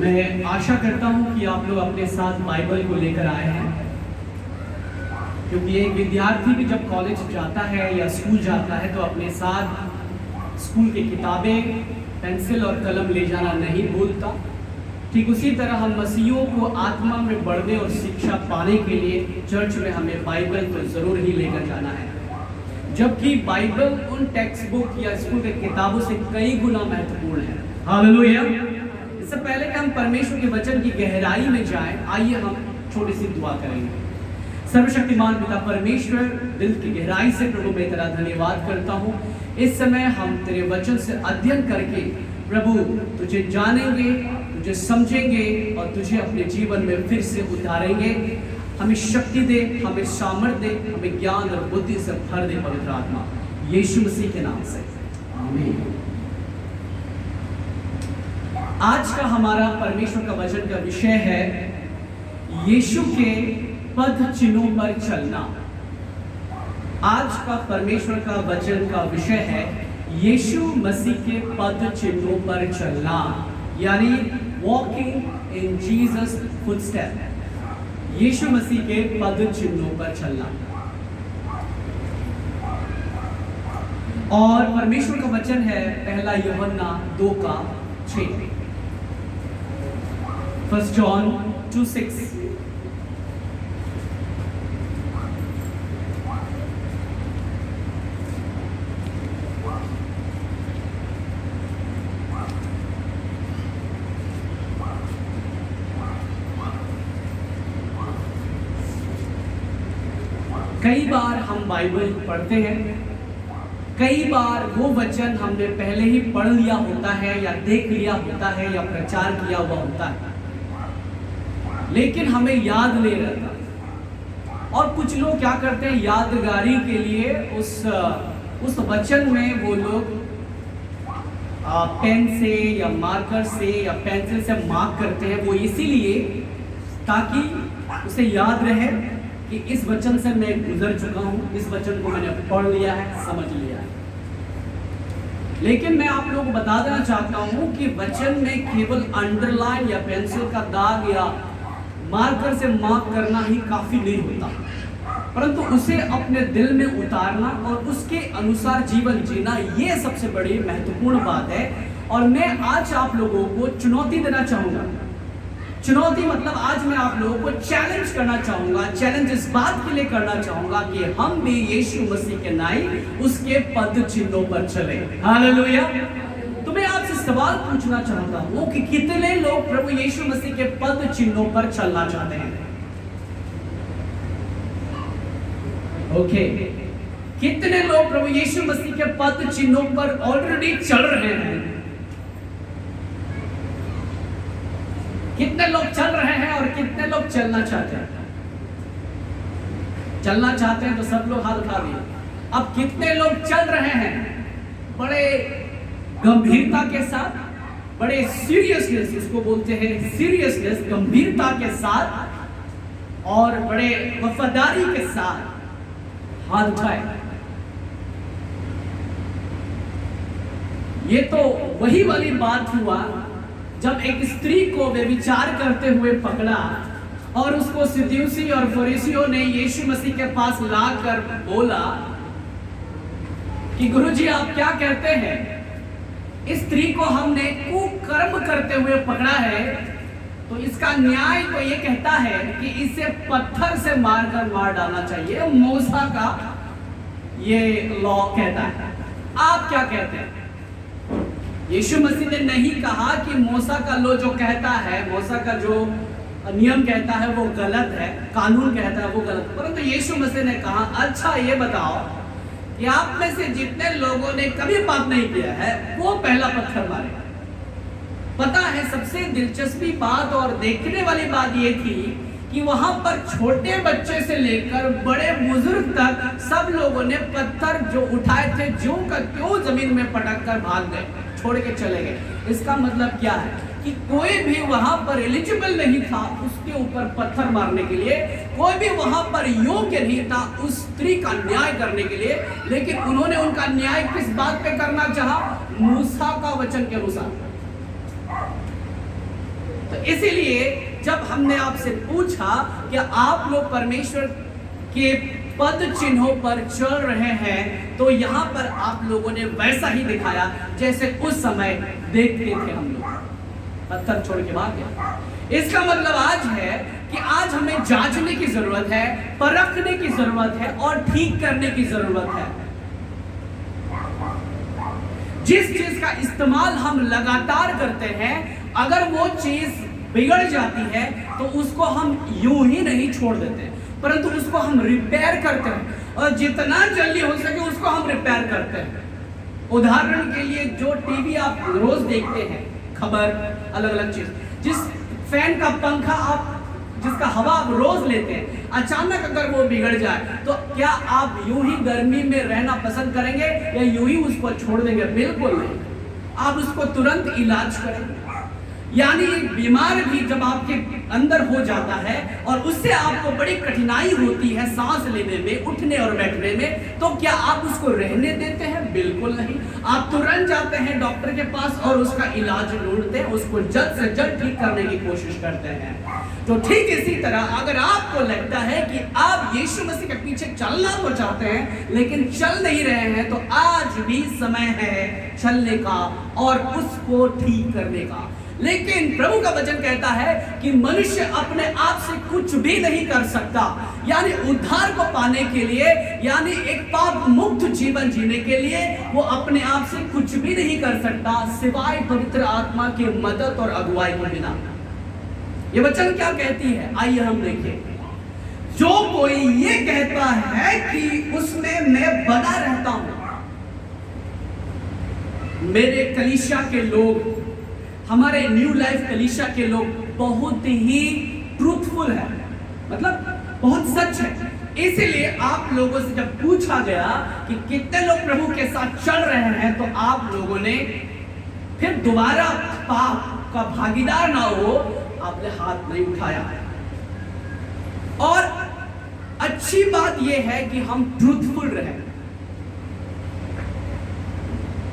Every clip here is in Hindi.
मैं आशा करता हूं कि आप लोग अपने साथ बाइबल को लेकर आए हैं, क्योंकि एक विद्यार्थी भी जब कॉलेज जाता है या स्कूल जाता है तो अपने साथ स्कूल की किताबें, पेंसिल और कलम ले जाना नहीं भूलता। ठीक उसी तरह हम मसीहों को आत्मा में बढ़ने और शिक्षा पाने के लिए चर्च में हमें बाइबल तो ज़रूर ही लेकर जाना है, जबकि बाइबल उन टेक्स्ट बुक या स्कूल के किताबों से कई गुना महत्वपूर्ण है। हालेलुया। इससे पहले कि हम परमेश्वर के वचन की गहराई में जाएं, आइए हम छोटी सी दुआ करेंगे। सर्वशक्तिमान पिता परमेश्वर, दिल की गहराई से प्रभु मैं तेरा धन्यवाद करता हूँ। इस समय हम तेरे वचन से अध्ययन करके प्रभु तुझे जानेंगे, तुझे समझेंगे और तुझे अपने जीवन में फिर से उतारेंगे। हमें शक्ति दे, हमें सामर्थ्य दे, हमें ज्ञान और बुद्धि से भर दे पवित्र आत्मा, यीशु मसीह के नाम से आमीन। आज का हमारा परमेश्वर का वचन का विषय है यीशु के पद चिन्हों पर चलना। आज का परमेश्वर का वचन का विषय है यीशु मसीह के पद चिन्हों पर चलना, यानी वॉकिंग इन जीसस फुटस्टेप। यीशु मसीह के पद चिन्हों पर चलना। और परमेश्वर का वचन है पहला यूहन्ना 2:6, 1 John 2:6। कई बार हम बाइबल पढ़ते हैं, कई बार वो वचन हमने पहले ही पढ़ लिया होता है या देख लिया होता है या प्रचार किया हुआ होता है, लेकिन हमें याद नहीं रहता। और कुछ लोग क्या करते हैं, यादगारी के लिए उस वचन में वो लोग पेन से या मार्कर से या पेंसिल से मार्क करते हैं। वो इसीलिए ताकि उसे याद रहे कि इस वचन से मैं गुजर चुका हूं, इस वचन को मैंने पढ़ लिया है, समझ लिया है। लेकिन मैं आप लोगों को बता देना चाहता हूं कि वचन में केवल अंडरलाइन या पेंसिल का दाग या मार्कर से मार्क करना ही काफी नहीं होता, परंतु उसे अपने दिल में उतारना और उसके अनुसार जीवन जीना, ये सबसे बड़ी महत्वपूर्ण बात है। और मैं आज आप लोगों को चुनौती देना चाहूंगा। चुनौती मतलब आज मैं आप लोगों को चैलेंज करना चाहूंगा। चैलेंज इस बात के लिए करना चाहूंगा कि हम भी यीशु मसीह के नाई उसके पद चिन्हों पर चले। हालेलुया। तो मैं आपसे सवाल पूछना चाहता हूं कि कितने लोग प्रभु यीशु मसीह के पद चिन्हों पर चलना चाहते हैं? ओके, कितने लोग प्रभु यीशु मसीह के पद चिन्हों पर ऑलरेडी चल रहे हैं? कितने लोग चल रहे हैं और कितने लोग चलना चाहते हैं? चलना चाहते हैं तो सब लोग हाथ उठा दिए। अब कितने लोग चल रहे हैं बड़े गंभीरता के साथ, बड़े सीरियसनेस, इसको बोलते हैं सीरियसनेस, गंभीरता के साथ और बड़े वफादारी के साथ हाथ उठाए? ये तो वही वाली बात हुआ जब एक स्त्री को व्यभिचार करते हुए पकड़ा और उसको सदूसी और फरीसियों ने यीशु मसीह के पास लाकर बोला कि गुरुजी आप क्या कहते हैं, इस स्त्री को हमने कुकर्म करते हुए पकड़ा है, तो इसका न्याय तो ये कहता है कि इसे पत्थर से मारकर मार डालना चाहिए। मूसा का ये लॉ कहता है। आप क्या कहते हैं? यीशु मसीह ने नहीं कहा कि मूसा का लॉ जो कहता है, मूसा का जो नियम कहता है वो गलत है, कानून कहता है वो गलत, परंतु यीशु मसीह ने कहा अच्छा ये बताओ कि आप में से जितने लोगों ने कभी पाप नहीं किया है वो पहला पत्थर मारे। पता है सबसे दिलचस्पी बात और देखने वाली बात ये थी कि वहां पर छोटे बच्चे से लेकर बड़े बुजुर्ग तक सब लोगों ने पत्थर जो उठाए थे ज्यों का त्यों जमीन में पटक कर भाग गए, छोड़ के चले गए। इसका मतलब क्या है कि कोई भी वहां पर एलिजिबल नहीं था उसके ऊपर पत्थर मारने के लिए, कोई भी वहां पर योग्य नहीं था उस स्त्री का न्याय करने के लिए। लेकिन उन्होंने उनका न्याय किस बात पे करना चाहा? मूसा का वचन के अनुसार। तो इसीलिए जब हमने आपसे पूछा कि आप लोग परमेश्वर के पद चिन्हों पर चल रहे हैं, तो यहाँ पर आप लोगों ने वैसा ही दिखाया जैसे उस समय देखते थे हम लोग, पत्थर छोड़ के भाग गया। इसका मतलब आज है कि आज हमें जांचने की जरूरत है, परखने की जरूरत है और ठीक करने की जरूरत है। जिस चीज का इस्तेमाल हम लगातार करते हैं, अगर वो चीज बिगड़ जाती है तो उसको हम यूं ही नहीं छोड़ देते, परंतु उसको हम रिपेयर करते हैं और जितना जल्दी हो सके उसको हम रिपेयर करते हैं। उदाहरण के लिए जो टीवी आप रोज देखते हैं, खबर, अलग अलग चीज, जिस फैन का पंखा आप जिसका हवा आप रोज लेते हैं, अचानक अगर वो बिगड़ जाए तो क्या आप यूं ही गर्मी में रहना पसंद करेंगे या यूं ही उसको छोड़ देंगे? बिल्कुल नहीं, आप उसको तुरंत इलाज करेंगे। यानी एक बीमार भी जब आपके अंदर हो जाता है और उससे आपको बड़ी कठिनाई होती है सांस लेने में, उठने और बैठने में, तो क्या आप उसको रहने देते हैं? बिल्कुल नहीं, आप तुरंत जाते हैं डॉक्टर के पास और उसका इलाज ढूंढते हैं, उसको जल्द से जल्द ठीक करने की कोशिश करते हैं। तो ठीक इसी तरह अगर आपको लगता है कि आप यीशु मसीह के पीछे चलना तो चाहते हैं लेकिन चल नहीं रहे हैं, तो आज भी समय है चलने का और उसको ठीक करने का। लेकिन प्रभु का वचन कहता है कि मनुष्य अपने आप से कुछ भी नहीं कर सकता, यानी उद्धार को पाने के लिए, यानी एक पाप मुक्त जीवन जीने के लिए वो अपने आप से कुछ भी नहीं कर सकता सिवाय पवित्र आत्मा की मदद और अगुवाई के बिना। ये वचन क्या कहती है, आइए हम देखें। जो कोई ये कहता है कि उसमें मैं बना रहता हूं, मेरे कलीसिया के लोग, हमारे न्यू लाइफ कलीसिया के लोग बहुत ही ट्रूथफुल है, मतलब बहुत सच है। इसीलिए आप लोगों से जब पूछा गया कि कितने लोग प्रभु के साथ चल रहे हैं, तो आप लोगों ने फिर दोबारा पाप का भागीदार ना हो, आपने हाथ नहीं उठाया। और अच्छी बात यह है कि हम ट्रूथफुल रहे,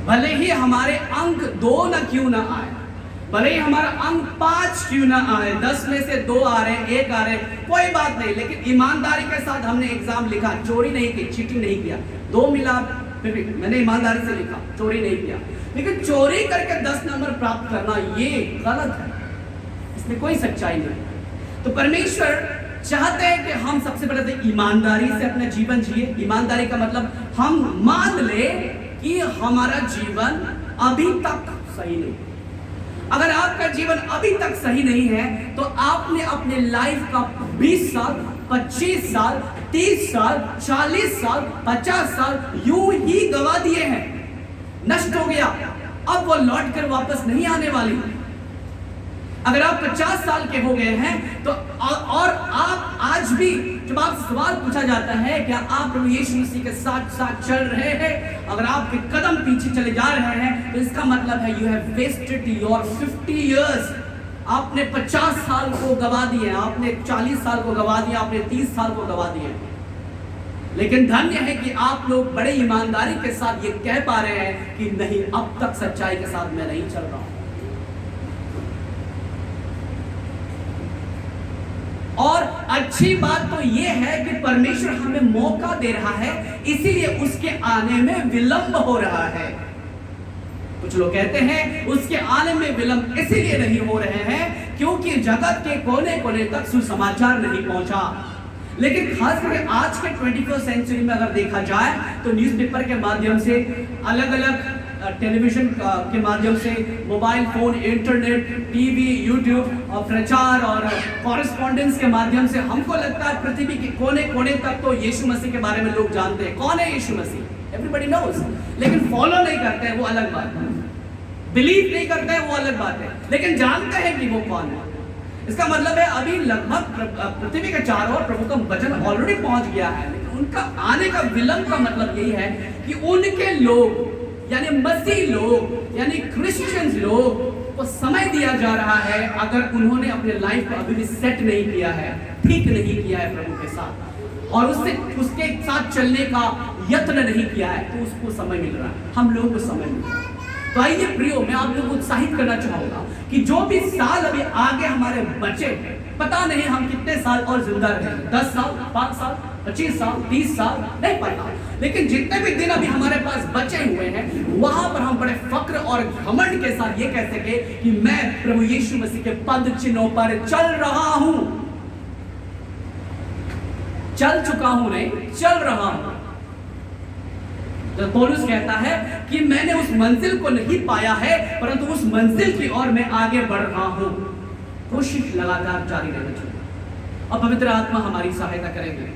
भले ही हमारे अंक 2 ना क्यों ना आए, भले ही हमारा अंक 5 क्यों ना आए, 10 में से 2 आ रहे, 1 आ रहे, कोई बात नहीं, लेकिन ईमानदारी के साथ हमने एग्जाम लिखा, चोरी नहीं की, चीटिंग नहीं किया, 2 मिला, फिर भी मैंने ईमानदारी से लिखा, चोरी नहीं किया। लेकिन चोरी करके 10 नंबर प्राप्त करना ये गलत है, इसमें कोई सच्चाई नहीं। तो परमेश्वर चाहते हैं कि हम सबसे पहले तो ईमानदारी से अपना जीवन जिए। ईमानदारी का मतलब हम मान ले कि हमारा जीवन अभी तक सही नहीं। अगर आपका जीवन अभी तक सही नहीं है तो आपने अपने लाइफ का 20 साल, 25 साल, 30 साल, 40 साल, 50 साल यूं ही गवा दिए हैं, नष्ट हो गया, अब वो लौट कर वापस नहीं आने वाली। अगर आप 50 साल के हो गए हैं तो और आप आज भी जब आपसे सवाल पूछा जाता है क्या आप प्रभु यीशु मसीह के साथ साथ चल रहे हैं, अगर आपके कदम पीछे चले जा रहे हैं तो इसका मतलब है you have wasted your 50 years. आपने 50 साल को गवा दिए, आपने 40 साल को गवा दिया, आपने 30 साल को गवा दिए। लेकिन धन्य है कि आप लोग बड़े ईमानदारी के साथ ये कह पा रहे हैं कि नहीं, अब तक सच्चाई के साथ मैं नहीं चल रहा हूं। और अच्छी बात तो यह है कि परमेश्वर हमें मौका दे रहा है, इसीलिए उसके आने में विलंब हो रहा है। कुछ लोग कहते हैं उसके आने में विलंब इसीलिए नहीं हो रहे हैं क्योंकि जगत के कोने कोने तक सुसमाचार नहीं पहुंचा। लेकिन खास करके आज के 21st सेंचुरी में अगर देखा जाए तो न्यूज़पेपर के माध्यम से, अलग अलग टेलीविजन के माध्यम से, mobile phone, internet, TV, YouTube और प्रचार और कॉरेस्पॉन्डेंस के माध्यम से हमको लगता है पृथ्वी के कोने कोने तक तो यीशु मसीह के बारे में लोग जानते हैं। कौन है यीशु मसीह? एवरीबॉडी नोज, लेकिन फॉलो नहीं करते हैं, वो अलग बात है। बिलीव नहीं करते हैं, वो अलग बात है, लेकिन जानते हैं कि वो कौन है। इसका मतलब है अभी लगभग पृथ्वी के चारों ओर प्रभु का वचन ऑलरेडी पहुंच गया है, लेकिन उनका आने का विलंब का मतलब यही है कि उनके लोग यानी मसीह लोग, यानी क्रिश्चियंस लोग को समय दिया जा रहा है। अगर उन्होंने अपने लाइफ को अभी भी सेट नहीं किया है, ठीक नहीं किया है प्रभु के साथ और उसके साथ चलने का यत्न नहीं किया है, तो उसको समय मिल रहा है, हम लोगों को समय मिल रहा है। तो आइए प्रियो, मैं आप लोगों को उत्साहित करना चाहूंगा कि जो भी साल अभी आगे हमारे बचे, पता नहीं हम कितने साल और जिंदा रहेंगे, 10 साल, 5 साल, 25 साल, 30 साल, नहीं पता, लेकिन जितने भी दिन अभी हमारे पास बचे हुए हैं, वहां पर हम बड़े फक्र और घमंड के साथ ये कह सके कि मैं प्रभु यीशु मसीह के पद चिन्हों पर चल रहा हूं। चल चुका हूं नहीं, चल रहा हूं। तो पौलुस कहता है कि मैंने उस मंजिल को नहीं पाया है, परंतु उस मंजिल की ओर मैं आगे बढ़ रहा हूं। कोशिश लगातार जारी रहनी चाहिए और पवित्र आत्मा हमारी सहायता करेंगे।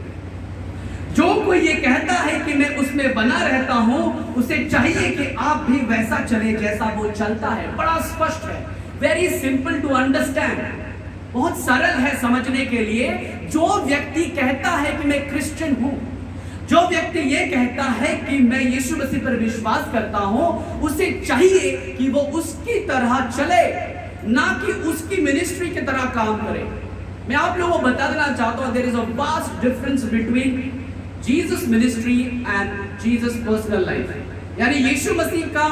जो कोई ये कहता है कि मैं उसमें बना रहता हूं, उसे चाहिए कि आप भी वैसा चले जैसा वो चलता है। बड़ा स्पष्ट है, वेरी सिंपल टू अंडरस्टैंड, बहुत सरल है समझने के लिए। जो व्यक्ति कहता है कि मैं क्रिश्चियन हूं, जो व्यक्ति ये कहता है कि मैं यीशु मसीह पर विश्वास करता हूं, उसे चाहिए कि वो उसकी तरह चले, ना कि उसकी मिनिस्ट्री की तरह काम करे। मैं आप लोगों को बता देना चाहता हूं, there is a vast difference between Jesus ministry and Jesus personal life. यानी यीशु मसीह का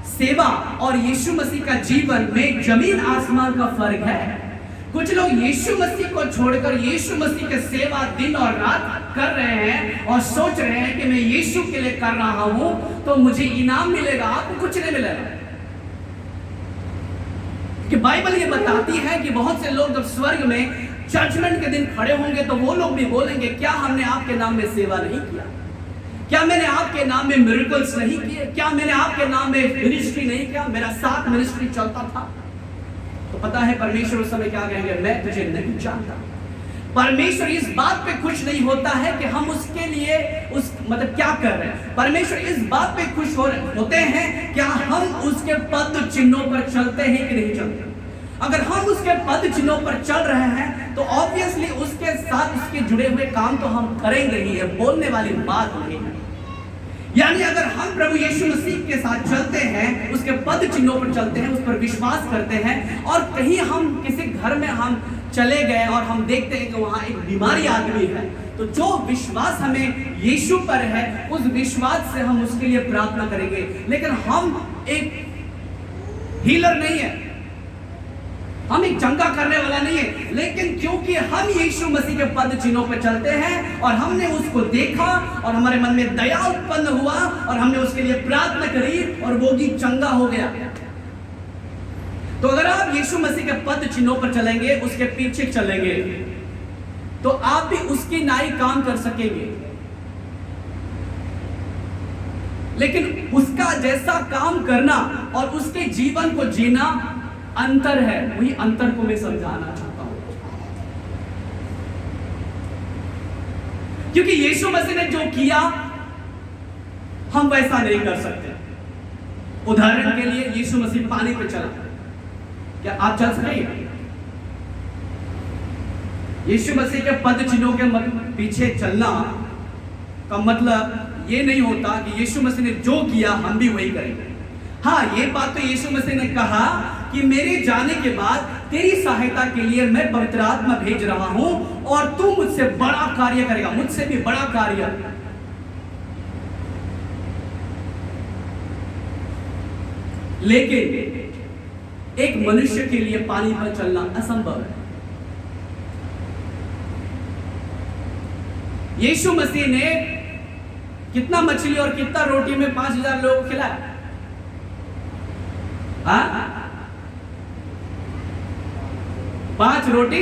सेवा और यीशु मसीह का जीवन में जमीन आसमान का फर्क है। कुछ लोग यीशु मसीह को छोड़कर यीशु मसीह की सेवा दिन और रात कर रहे हैं और सोच रहे हैं कि मैं यीशु के लिए कर रहा हूं तो मुझे इनाम मिलेगा, आपको कुछ नहीं मिलेगा। कि बाइबल ये बताती है कि बहुत से लोग जब स्वर्ग में जजमेंट के दिन खड़े होंगे तो वो लोग भी बोलेंगे, क्या हमने आपके नाम में सेवा नहीं किया? क्या मैंने आपके नाम में मिरेकल्स नहीं किए? क्या मैंने आपके नाम में मिनिस्ट्री नहीं किया? मेरा साथ मिनिस्ट्री चलता था। तो पता है परमेश्वर उस समय क्या कहेंगे, मैं तुझे नहीं जानता। परमेश्वर इस बात पे खुश नहीं होता है कि हम उसके लिए मतलब क्या कर रहे हैं। परमेश्वर इस बात पे खुश होते हैं क्या हम उसके पद चिन्हों पर चलते हैं कि नहीं चलते। अगर हम उसके पद चिन्हों पर चल रहे हैं तो ऑब्वियसली उसके साथ उसके जुड़े हुए काम तो हम करेंगे ही, है बोलने वाली बात नहीं है। यानी अगर हम प्रभु यीशु मसीह के साथ चलते हैं, उसके पद चिन्हों पर चलते हैं, उस पर विश्वास करते हैं, और कहीं हम किसी घर में हम चले गए और हम देखते हैं कि वहां एक बीमारी आदमी है, तो जो विश्वास हमें यीशु पर है उस विश्वास से हम उसके लिए प्रार्थना करेंगे। लेकिन हम एक हीलर नहीं है, हम एक चंगा करने वाला नहीं है, लेकिन क्योंकि हम यीशु मसीह के पद चिन्हों पर चलते हैं और हमने उसको देखा और हमारे मन में दया उत्पन्न हुआ और हमने उसके लिए प्रार्थना करी और वो भी चंगा हो गया। तो अगर आप यीशु मसीह के पद चिन्हों पर चलेंगे, उसके पीछे चलेंगे, तो आप भी उसकी नाई काम कर सकेंगे। लेकिन उसका जैसा काम करना और उसके जीवन को जीना अंतर है। वही अंतर को मैं समझाना चाहता हूं, क्योंकि यीशु मसीह ने जो किया हम वैसा नहीं कर सकते। उदाहरण के लिए यीशु मसीह पानी पे चला, क्या आप चल सकेंगे? यीशु मसीह के पद चिन्हों के पीछे चलना का मतलब ये नहीं होता कि यीशु मसीह ने जो किया हम भी वही करेंगे। हाँ, ये बात तो यीशु मसीह ने कहा कि मेरे जाने के बाद तेरी सहायता के लिए मैं पवित्र आत्मा भेज रहा हूं और तू मुझसे बड़ा कार्य करेगा, मुझसे भी बड़ा कार्य। लेकिन एक मनुष्य के लिए पानी पर चलना असंभव है। यीशु मसीह ने कितना मछली और कितना रोटी में 5000 लोगों को खिलाया? 5 रोटी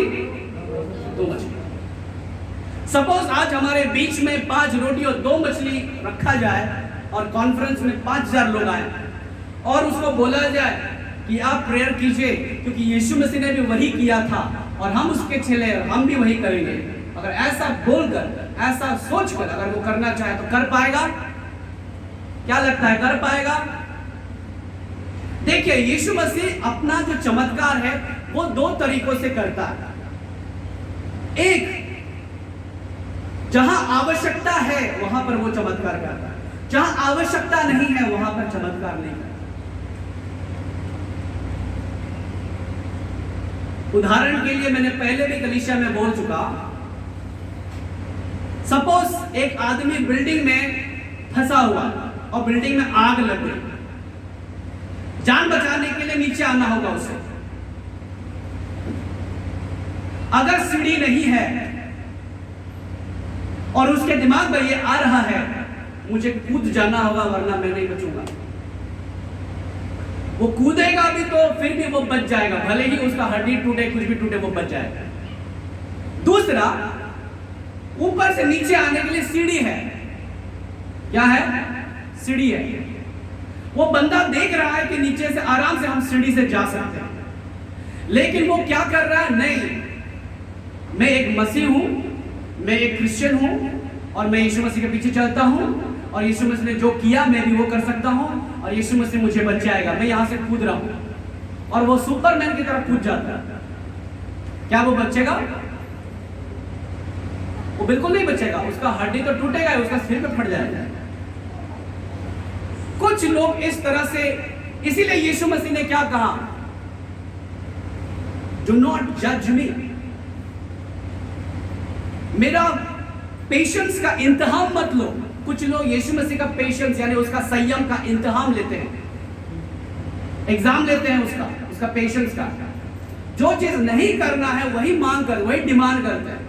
2 मछली। सपोज आज हमारे बीच में 5 रोटी और 2 मछली रखा जाए और कॉन्फ्रेंस में 5000 लोग आए और उसको बोला जाए कि आप प्रेयर कीजिए क्योंकि यीशु मसीह ने भी वही किया था और हम उसके चेले, हम भी वही करेंगे। अगर ऐसा बोलकर, ऐसा सोचकर अगर वो करना चाहे तो कर पाएगा? क्या लगता है, कर पाएगा? देखिए, यीशु मसीह अपना जो चमत्कार है वो 2 तरीकों से करता है। एक, जहां आवश्यकता है वहां पर वो चमत्कार करता है, जहां आवश्यकता नहीं है वहां पर चमत्कार नहीं करता। उदाहरण के लिए मैंने पहले भी कलीसिया में बोल चुका, सपोज एक आदमी बिल्डिंग में फंसा हुआ और बिल्डिंग में आग लग गई, जान बचाने के लिए नीचे आना होगा उसे। अगर सीढ़ी नहीं है और उसके दिमाग में ये आ रहा है मुझे कूद जाना होगा वरना मैं नहीं बचूंगा, वो कूदेगा भी तो फिर भी वो बच जाएगा, भले ही उसका हड्डी टूटे कुछ भी टूटे वो बच जाएगा। दूसरा, ऊपर से नीचे आने के लिए सीढ़ी है। क्या है? सीढ़ी है। वो बंदा देख रहा है कि नीचे से आराम से हम सीढ़ी से जा सकते हैं, लेकिन वो क्या कर रहा है? नहीं, मैं एक मसीह हूं, मैं एक क्रिश्चियन हूं और मैं यीशु मसीह के पीछे चलता हूं और यीशु मसीह ने जो किया मैं भी वो कर सकता हूं और यीशु मसीह मुझे बच जाएगा, मैं यहां से कूद रहा हूं। और वो सुपरमैन की तरह कूद जाता है। क्या वो बचेगा? वो बिल्कुल नहीं बचेगा, उसका हड्डी तो टूटेगा, उसका सिर पे फट जाएगा। कुछ लोग इस तरह से, इसीलिए यीशु मसीह ने क्या कहा? डू नॉट जज मी। मेरा पेशेंस का इंतहाम मत लो। कुछ लोग यीशु मसीह का पेशेंस यानी उसका संयम का इंतहाम लेते हैं, एग्जाम लेते हैं उसका पेशेंस का। जो चीज नहीं करना है वही मांग कर, वही डिमांड करते हैं,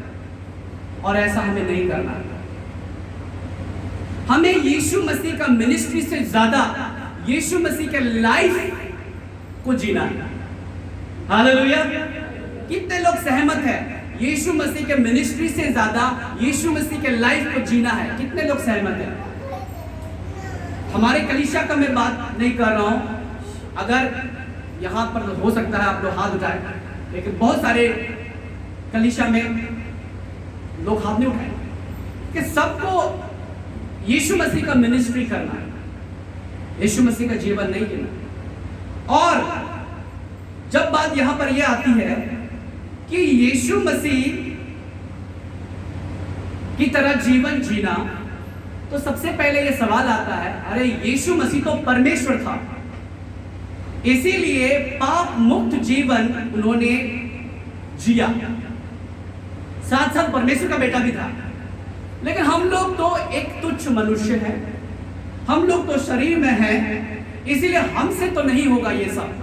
और ऐसा हमें नहीं करना है। हमें यीशु मसीह का मिनिस्ट्री से ज्यादा यीशु मसीह के लाइफ को जीना है। हालेलुया। कितने लोग सहमत हैं? यीशु मसीह के मिनिस्ट्री से ज्यादा यीशु मसीह के लाइफ को जीना है। कितने लोग सहमत हैं? हमारे कलीसिया का मैं बात नहीं कर रहा हूं, अगर यहां पर हो सकता है आप लोग हाथ उठाएं, लेकिन बहुत सारे कलीसिया में लोग हाथ नहीं उठाए कि सबको यीशु मसीह का मिनिस्ट्री करना है, यीशु मसीह का जीवन नहीं जीना। और जब बात यहां पर यह आती है कि यीशु मसीह की तरह जीवन जीना, तो सबसे पहले यह सवाल आता है, अरे यीशु मसीह तो परमेश्वर था, इसीलिए पाप मुक्त जीवन उन्होंने जिया, साथ साथ परमेश्वर का बेटा भी था। लेकिन हम लोग तो एक तुच्छ मनुष्य हैं, हम लोग तो शरीर में हैं, इसीलिए हमसे तो नहीं होगा ये सब।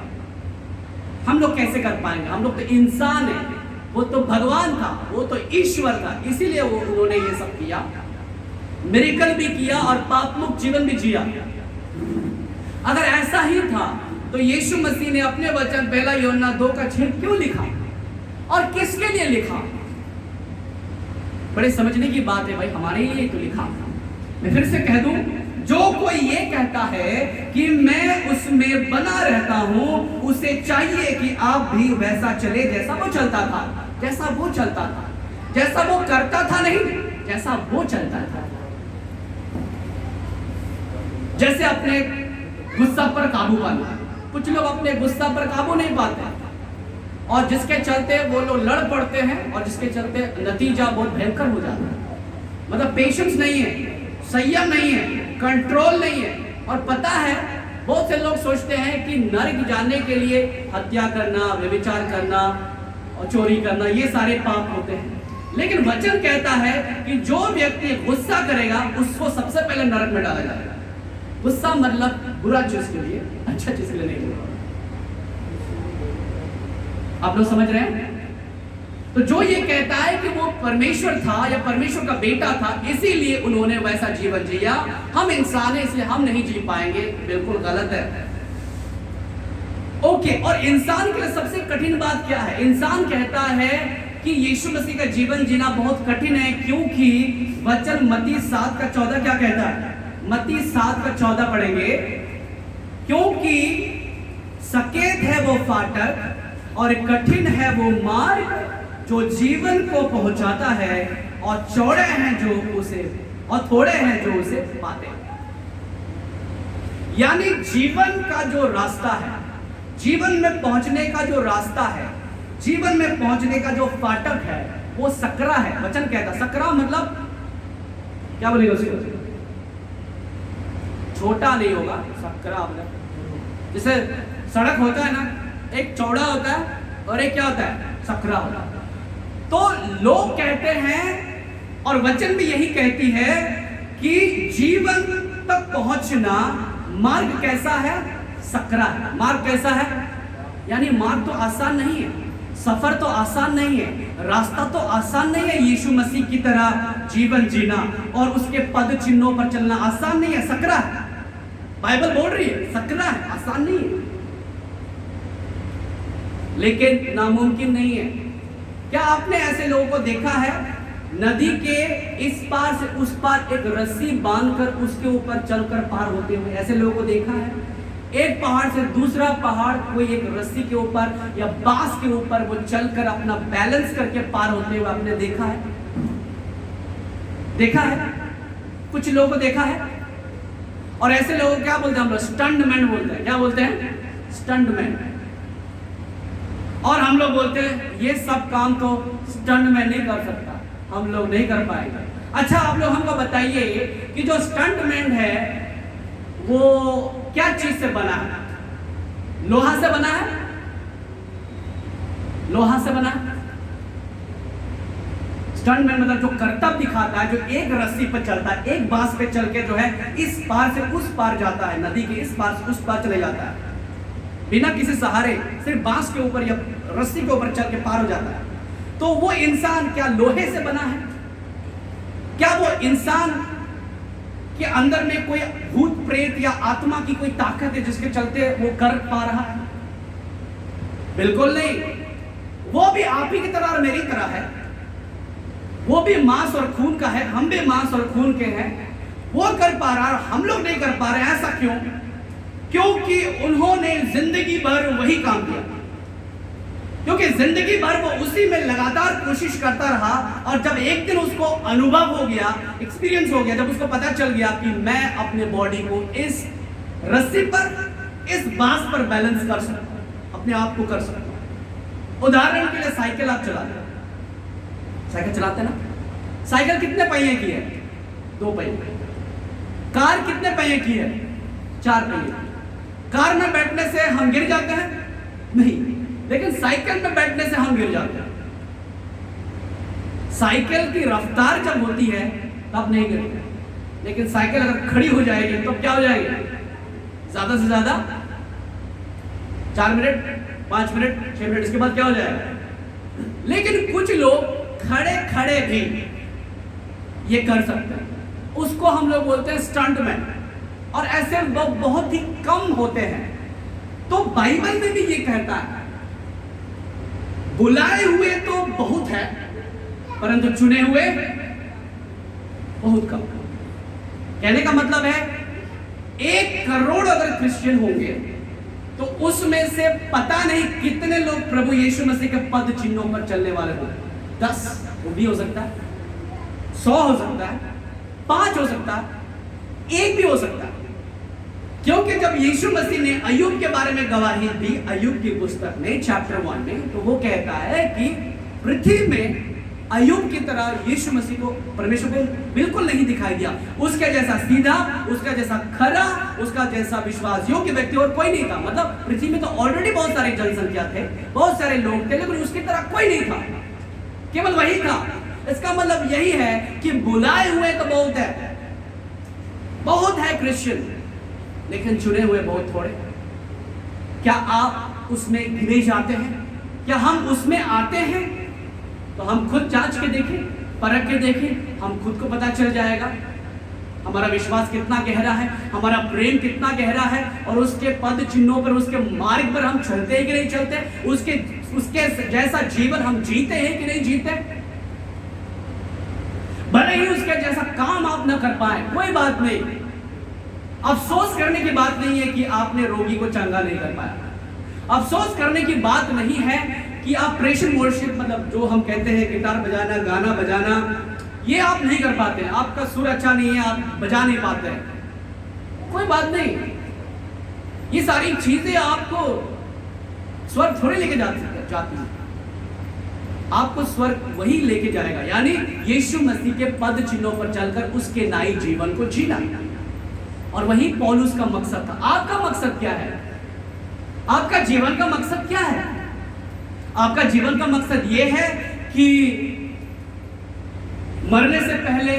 हम लोग कैसे कर पाएंगे? हम लोग तो इंसान हैं, वो तो भगवान था, वो तो ईश्वर था, इसीलिए वो उन्होंने ये सब किया, मिरेकल भी किया और पाप मुक्त जीवन भी जिया। अगर ऐसा ही था तो यीशु मसीह ने अपने वचन 1 यूहन्ना 2:6 क्यों लिखा और किसके लिए लिखा? बड़े समझने की बात है भाई, हमारे लिए तो लिखा। मैं फिर से कह दूं, जो कोई ये कहता है कि मैं उसमें बना रहता हूं, उसे चाहिए कि आप भी वैसा चले जैसा वो चलता था, जैसा वो चलता था, जैसा वो करता था, नहीं जैसा वो चलता था। जैसे अपने गुस्सा पर काबू पाना। कुछ लोग अपने गुस्सा पर काबू नहीं पाते और जिसके चलते वो लोग लड़ पड़ते हैं और जिसके चलते नतीजा बहुत भयंकर हो जाता है। मतलब पेशेंस नहीं है, संयम नहीं है, कंट्रोल नहीं है। और पता है, बहुत से लोग सोचते हैं कि नरक जाने के लिए हत्या करना, व्यभिचार करना और चोरी करना ये सारे पाप होते हैं। लेकिन वचन कहता है कि जो व्यक्ति गुस्सा करेगा उसको सबसे पहले नरक में डाला जाएगा। गुस्सा मतलब बुरा चीज के लिए, अच्छा चीज के लिए नहीं। आप लोग समझ रहे हैं? तो जो ये कहता है कि वो परमेश्वर था या परमेश्वर का बेटा था, इसीलिए उन्होंने वैसा जीवन जिया, हम इंसान हैं इसलिए हम नहीं जी पाएंगे, बिल्कुल गलत है। ओके, और इंसान के लिए सबसे कठिन बात क्या है? इंसान कहता है कि यीशु मसीह का जीवन जीना बहुत कठिन है, क्योंकि वचन मत्ती 7:14 क्या कहता है? मत्ती 7:14 पढ़ेंगे, क्योंकि सकेत है वो फाटक और कठिन है वो मार्ग जो जीवन को पहुंचाता है, और चौड़े हैं जो उसे, और थोड़े हैं जो उसे पाते हैं। यानी जीवन का जो रास्ता है, जीवन में पहुंचने का जो रास्ता है, जीवन में पहुंचने का जो फाटक है, वो सकरा है। वचन कहता, सकरा मतलब क्या बोलेगा उसको? छोटा नहीं होगा, सकरा मतलब जैसे सड़क होता है ना, एक चौड़ा होता है और एक क्या होता है? सकरा होता है। तो लोग कहते हैं और वचन भी यही कहती है कि जीवन तक पहुंचना मार्ग कैसा है? सकरा है। मार्ग कैसा है? यानी मार्ग तो आसान नहीं है, सफर तो आसान नहीं है, रास्ता तो आसान नहीं है। यीशु मसीह की तरह जीवन जीना और उसके पद चिन्हों पर चलना आसान नहीं है, सकरा है। बाइबल बोल रही है सकरा है, आसान नहीं है, लेकिन नामुमकिन नहीं है। क्या आपने ऐसे लोगों को देखा है नदी के इस पार से उस पार एक रस्सी बांधकर उसके ऊपर चलकर पार होते हुए? ऐसे लोगों को देखा है? एक पहाड़ से दूसरा पहाड़ कोई एक रस्सी के ऊपर या बांस के ऊपर वो चलकर अपना बैलेंस करके पार होते हुए आपने देखा है? देखा है? कुछ लोगों को देखा है। और ऐसे लोगों को क्या बोलते हैं हम लोग? स्टंटमैन बोलते हैं। क्या बोलते हैं? स्टंटमैन। और हम लोग बोलते हैं ये सब काम तो स्टंटमैन नहीं कर सकता, हम लोग नहीं कर पाएंगे। अच्छा, आप लोग हमको बताइए कि जो स्टंटमैन है वो क्या चीज से बना है? लोहा से बना है? लोहा से बना है। स्टंटमैन मतलब जो करतब दिखाता है, जो एक रस्सी पर चलता है, एक बांस पे चल के जो है इस पार से उस पार जाता है, नदी के इस पार से उस पार चले जाता है बिना किसी सहारे, सिर्फ बांस के ऊपर या रस्सी के ऊपर चल के पार हो जाता है। तो वो इंसान क्या लोहे से बना है? क्या वो इंसान के अंदर में कोई भूत प्रेत या आत्मा की कोई ताकत है जिसके चलते वो कर पा रहा है? बिल्कुल नहीं। वो भी आप ही की तरह और मेरी तरह है। वो भी मांस और खून का है, हम भी मांस और खून के हैं। वो कर पा रहा है, हम लोग नहीं कर पा रहे। ऐसा क्यों? क्योंकि उन्होंने जिंदगी भर वही काम किया, क्योंकि जिंदगी भर वो उसी में लगातार कोशिश करता रहा। और जब एक दिन उसको अनुभव हो गया, एक्सपीरियंस हो गया, जब उसको पता चल गया कि मैं अपने बॉडी को इस रस्सी पर, इस बांस पर बैलेंस कर सकता हूं, अपने आप को कर सकता हूं। उदाहरण के लिए साइकिल आप चलाते हैं, साइकिल चलाते हैं ना? साइकिल कितने पहिए की है? 2 पहिए। कार कितने पहिए की है? 4 पहिए। कार में बैठने से हम गिर जाते हैं? नहीं, लेकिन साइकिल में बैठने से हम गिर जाते हैं। साइकिल की रफ्तार जब होती है तब नहीं गिरते, लेकिन साइकिल अगर खड़ी हो जाएगी तो क्या हो जाएगी? ज्यादा से ज्यादा 4 मिनट, 5 मिनट, 6 मिनट, इसके बाद क्या हो जाएगा? लेकिन कुछ लोग खड़े खड़े भी ये कर सकते हैं, उसको हम लोग बोलते हैं स्टंटमैन। और ऐसे लोग बहुत ही कम होते हैं। तो बाइबल में भी ये कहता है बुलाए हुए तो बहुत है, परंतु चुने हुए बहुत कम। कहने का मतलब है 1 करोड़ अगर क्रिश्चियन होंगे तो उसमें से पता नहीं कितने लोग प्रभु यीशु मसीह के पद चिन्हों पर चलने वाले होंगे। 10 वो भी हो सकता है, 100 हो सकता है, 5 हो सकता है, 1 भी हो सकता है। क्योंकि जब यीशु मसीह ने अय्यूब के बारे में गवाही दी, अय्यूब की पुस्तक में चैप्टर 1 में, तो वो कहता है कि पृथ्वी में अय्यूब की तरह यीशु मसीह को, परमेश्वर को बिल्कुल नहीं दिखाई दिया। उसके जैसा सीधा, उसका जैसा खरा, उसका जैसा विश्वास योग्य व्यक्ति और कोई नहीं था। मतलब पृथ्वी में तो ऑलरेडी बहुत सारी जनसंख्या थे, बहुत सारे लोग थे, लेकिन उसकी तरह कोई नहीं था, केवल वही था। इसका मतलब यही है कि बुलाए हुए तो बहुत है, बहुत है क्रिश्चियन, लेकिन चुने हुए बहुत थोड़े। क्या आप उसमें गिने जाते हैं? क्या हम उसमें आते हैं? तो हम खुद जांच के देखें, परख के देखें, हम खुद को पता चल जाएगा हमारा विश्वास कितना गहरा है, हमारा प्रेम कितना गहरा है, और उसके पद चिन्हों पर, उसके मार्ग पर हम चलते हैं कि नहीं चलते, उसके जैसा जीवन हम जीते हैं कि नहीं जीते। भले ही उसके जैसा काम आप न कर पाए, कोई बात नहीं। अफसोस करने की बात नहीं है कि आपने रोगी को चंगा नहीं कर पाया। अफसोस करने की बात नहीं है कि आप प्रेशन वर्शिप, मतलब जो हम कहते हैं गिटार बजाना, गाना बजाना, ये आप नहीं कर पाते, आपका सुर अच्छा नहीं है, आप बजा नहीं पाते, कोई बात नहीं। ये सारी चीजें आपको स्वर्ग थोड़े लेके जाती हैं। आपको स्वर्ग वही लेके जाएगा, यानी यीशु मसीह के पद चिन्हों पर चलकर उसके नाई जीवन को जीना। और वही पौलुस का मकसद था। आपका मकसद क्या है? आपका जीवन का मकसद क्या है? आपका जीवन का मकसद यह है कि मरने से पहले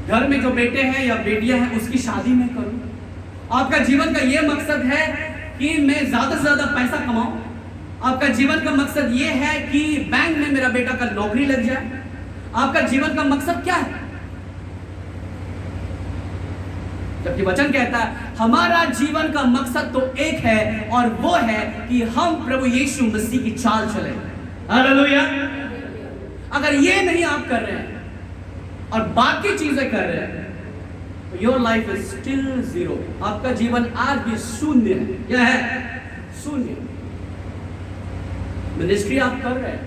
घर में जो बेटे हैं या बेटियां हैं उसकी शादी मैं करूं, आपका जीवन का यह मकसद है कि मैं ज्यादा से ज्यादा पैसा कमाऊं। आपका जीवन का मकसद यह है कि बैंक में मेरा बेटा का नौकरी लग जाए। आपका जीवन का मकसद क्या है? जबकि वचन कहता है हमारा जीवन का मकसद तो एक है और वो है कि हम प्रभु यीशु मसीह की चाल चले। हालेलुया। अगर ये नहीं आप कर रहे हैं और बाकी चीजें कर रहे हैं तो your life is still zero. आपका जीवन आज भी शून्य है। क्या है? शून्य। मिनिस्ट्री आप कर रहे हैं,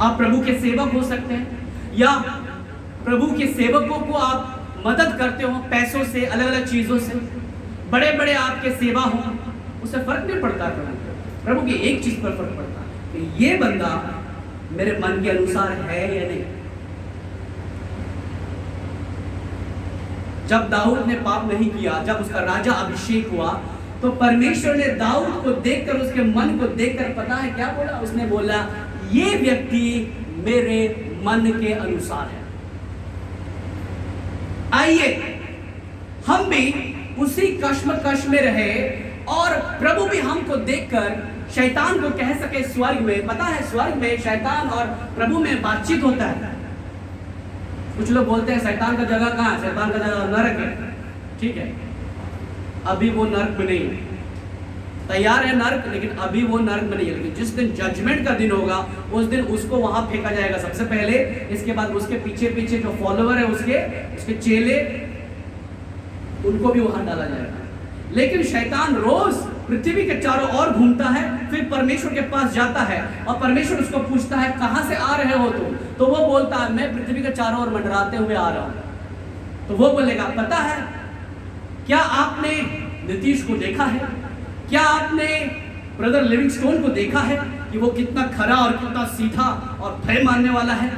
आप प्रभु के सेवक हो सकते हैं या प्रभु के सेवकों को आप मदद करते हो पैसों से, अलग अलग चीजों से, बड़े बड़े आपके सेवा हो, उससे फर्क नहीं पड़ता। प्रभु की एक चीज पर फर्क पड़ता है कि ये बंदा मेरे मन के अनुसार है या नहीं। जब दाऊद ने पाप नहीं किया, जब उसका राजा अभिषेक हुआ, तो परमेश्वर ने दाऊद को देखकर, उसके मन को देखकर पता है क्या बोला? उसने बोला ये व्यक्ति मेरे मन के अनुसार है। आइए हम भी उसी कश्मकश में रहे और प्रभु भी हमको देखकर शैतान को कह सके स्वर्ग में। पता है स्वर्ग में शैतान और प्रभु में बातचीत होता है। कुछ लोग बोलते हैं शैतान का जगह कहाँ है? शैतान का जगह नरक है। ठीक है, अभी वो नरक में नहीं है, तैयार है नरक, लेकिन अभी वो नरक में नहीं है। लेकिन जिस दिन जजमेंट का दिन होगा उस दिन उसको वहां फेंका जाएगा सबसे पहले। इसके बाद उसके पीछे पीछे जो फॉलोवर है, उसके चेले, उनको भी वहां डाला जाएगा। लेकिन शैतान रोज पृथ्वी के चारों ओर घूमता है, फिर परमेश्वर के पास जाता है और परमेश्वर उसको पूछता है कहां से आ रहे हो तुम? तो वो बोलता है मैं पृथ्वी के चारों ओर मंडराते हुए आ रहा हूं। तो वो बोलेगा पता है क्या आपने नीतीश को देखा है? क्या आपने ब्रदर लिविंगस्टोन को देखा है कि वो कितना खरा और कितना सीधा और भय मानने वाला है?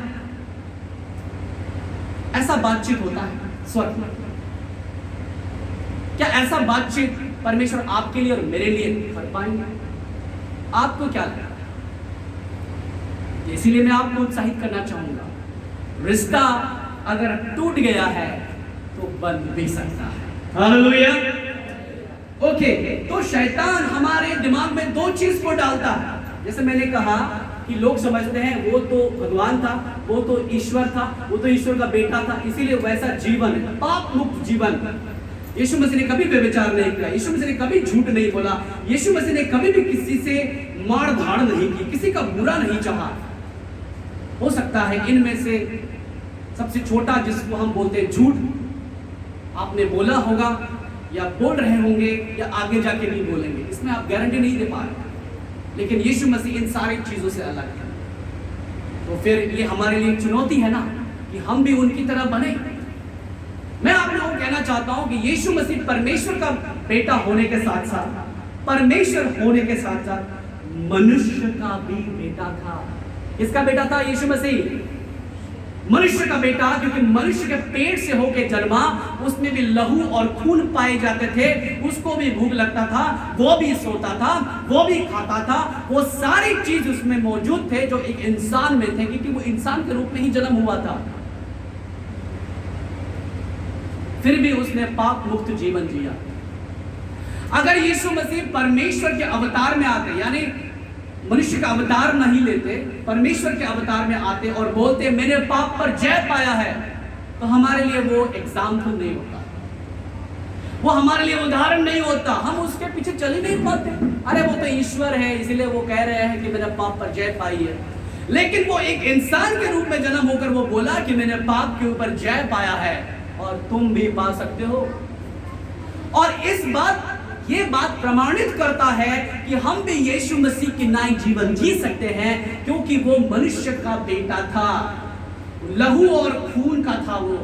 ऐसा बातचीत होता है स्वर्ग में। क्या ऐसा बातचीत परमेश्वर आपके लिए और मेरे लिए कर पाएंगे? आपको क्या लगता है? इसीलिए मैं आपको उत्साहित करना चाहूंगा, रिश्ता अगर टूट गया है तो बन भी सकता है। हालेलुया। ओके, तो शैतान हमारे दिमाग में दो चीज को डालता है। जैसे मैंने कहा कि लोग समझते हैं वो तो भगवान था, वो तो ईश्वर था, वो तो ईश्वर का बेटा था, इसीलिए वैसा जीवन है, पाप मुक्त जीवन। यीशु मसीह ने कभी व्यभिचार नहीं किया, यीशु मसीह ने कभी झूठ नहीं बोला, यीशु मसीह ने कभी भी किसी से मार धाड़ नहीं की, किसी का बुरा नहीं चाहा। हो सकता है इनमें से सबसे छोटा जिसको हम बोलते हैं झूठ, आपने बोला होगा या बोल रहे होंगे या आगे जाके नहीं बोलेंगे, इसमें आप गारंटी नहीं दे पा रहे। लेकिन यीशु मसीह इन सारी चीजों से अलग है। तो फिर ये हमारे लिए चुनौती है ना कि हम भी उनकी तरह बने। मैं आप लोगों को कहना चाहता हूं कि यीशु मसीह परमेश्वर का बेटा होने के साथ साथ, परमेश्वर होने के साथ साथ मनुष्य का भी बेटा था। किसका बेटा था यीशु मसीह? मनुष्य का बेटा, क्योंकि मनुष्य के पेट से होकर जन्मा, उसमें भी लहू और खून पाए जाते थे, उसको भी भूख लगता था, वो भी सोता था, वो भी खाता था, वो सारी चीज उसमें मौजूद थे जो एक इंसान में थे, क्योंकि वो इंसान के रूप में ही जन्म हुआ था। फिर भी उसने पाप मुक्त जीवन जिया। अगर यीशु मसीह परमेश्वर के अवतार में आते, यानी मनुष्य का अवतार नहीं लेते, परमेश्वर के अवतार में आते और बोलते मैंने पाप पर जय पाया है, तो हमारे लिए वो एग्जाम्पल नहीं होता, वो हमारे लिए उदाहरण नहीं होता, हम उसके पीछे चल ही नहीं पाते। अरे वो तो ईश्वर है, इसलिए वो कह रहे हैं कि मैंने पाप पर जय पाई है। लेकिन वो एक इंसान के रूप में जन्म होकर वो बोला कि मैंने पाप के ऊपर जय पाया है, और तुम भी पा सकते हो। और ये बात प्रमाणित करता है कि हम भी यीशु मसीह की नाई जीवन जी सकते हैं, क्योंकि वो मनुष्य का बेटा था, लहू और खून का था वो।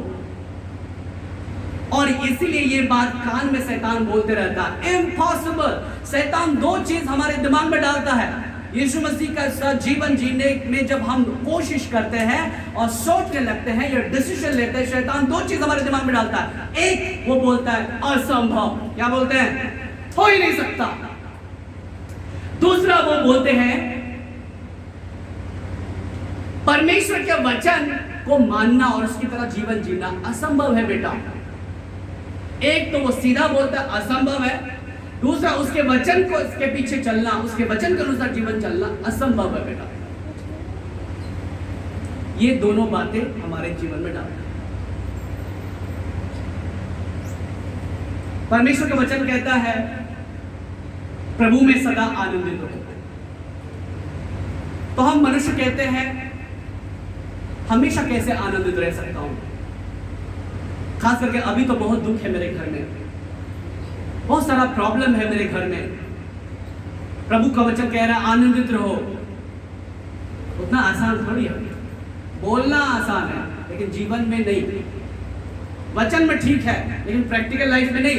और इसीलिए ये बात कान में शैतान बोलते रहता है, इम्पॉसिबल। शैतान दो चीज हमारे दिमाग में डालता है। यीशु मसीह का जीवन जीने में जब हम कोशिश करते हैं और सोचने लगते हैं या डिसीजन लेते हैं, शैतान दो चीज हमारे दिमाग में डालता है। एक, वो बोलता है असंभव, क्या बोलते हैं? हो ही नहीं सकता। दूसरा, वो बोलते हैं परमेश्वर के वचन को मानना और उसकी तरह जीवन जीना असंभव है बेटा। एक तो वो सीधा बोलता है असंभव है, दूसरा उसके वचन को इसके पीछे चलना, उसके वचन के अनुसार जीवन चलना असंभव है बेटा। ये दोनों बातें हमारे जीवन में डालते हैं। परमेश्वर का वचन कहता है प्रभु में सदा आनंदित रहो। तो हम मनुष्य कहते हैं हमेशा कैसे आनंदित रह सकता हूं? खास करके अभी तो बहुत दुख है मेरे घर में, बहुत सारा प्रॉब्लम है मेरे घर में। प्रभु का वचन कह रहा है आनंदित रहो। उतना आसान थोड़ी है, बोलना आसान है लेकिन जीवन में नहीं। वचन में ठीक है लेकिन प्रैक्टिकल लाइफ में नहीं।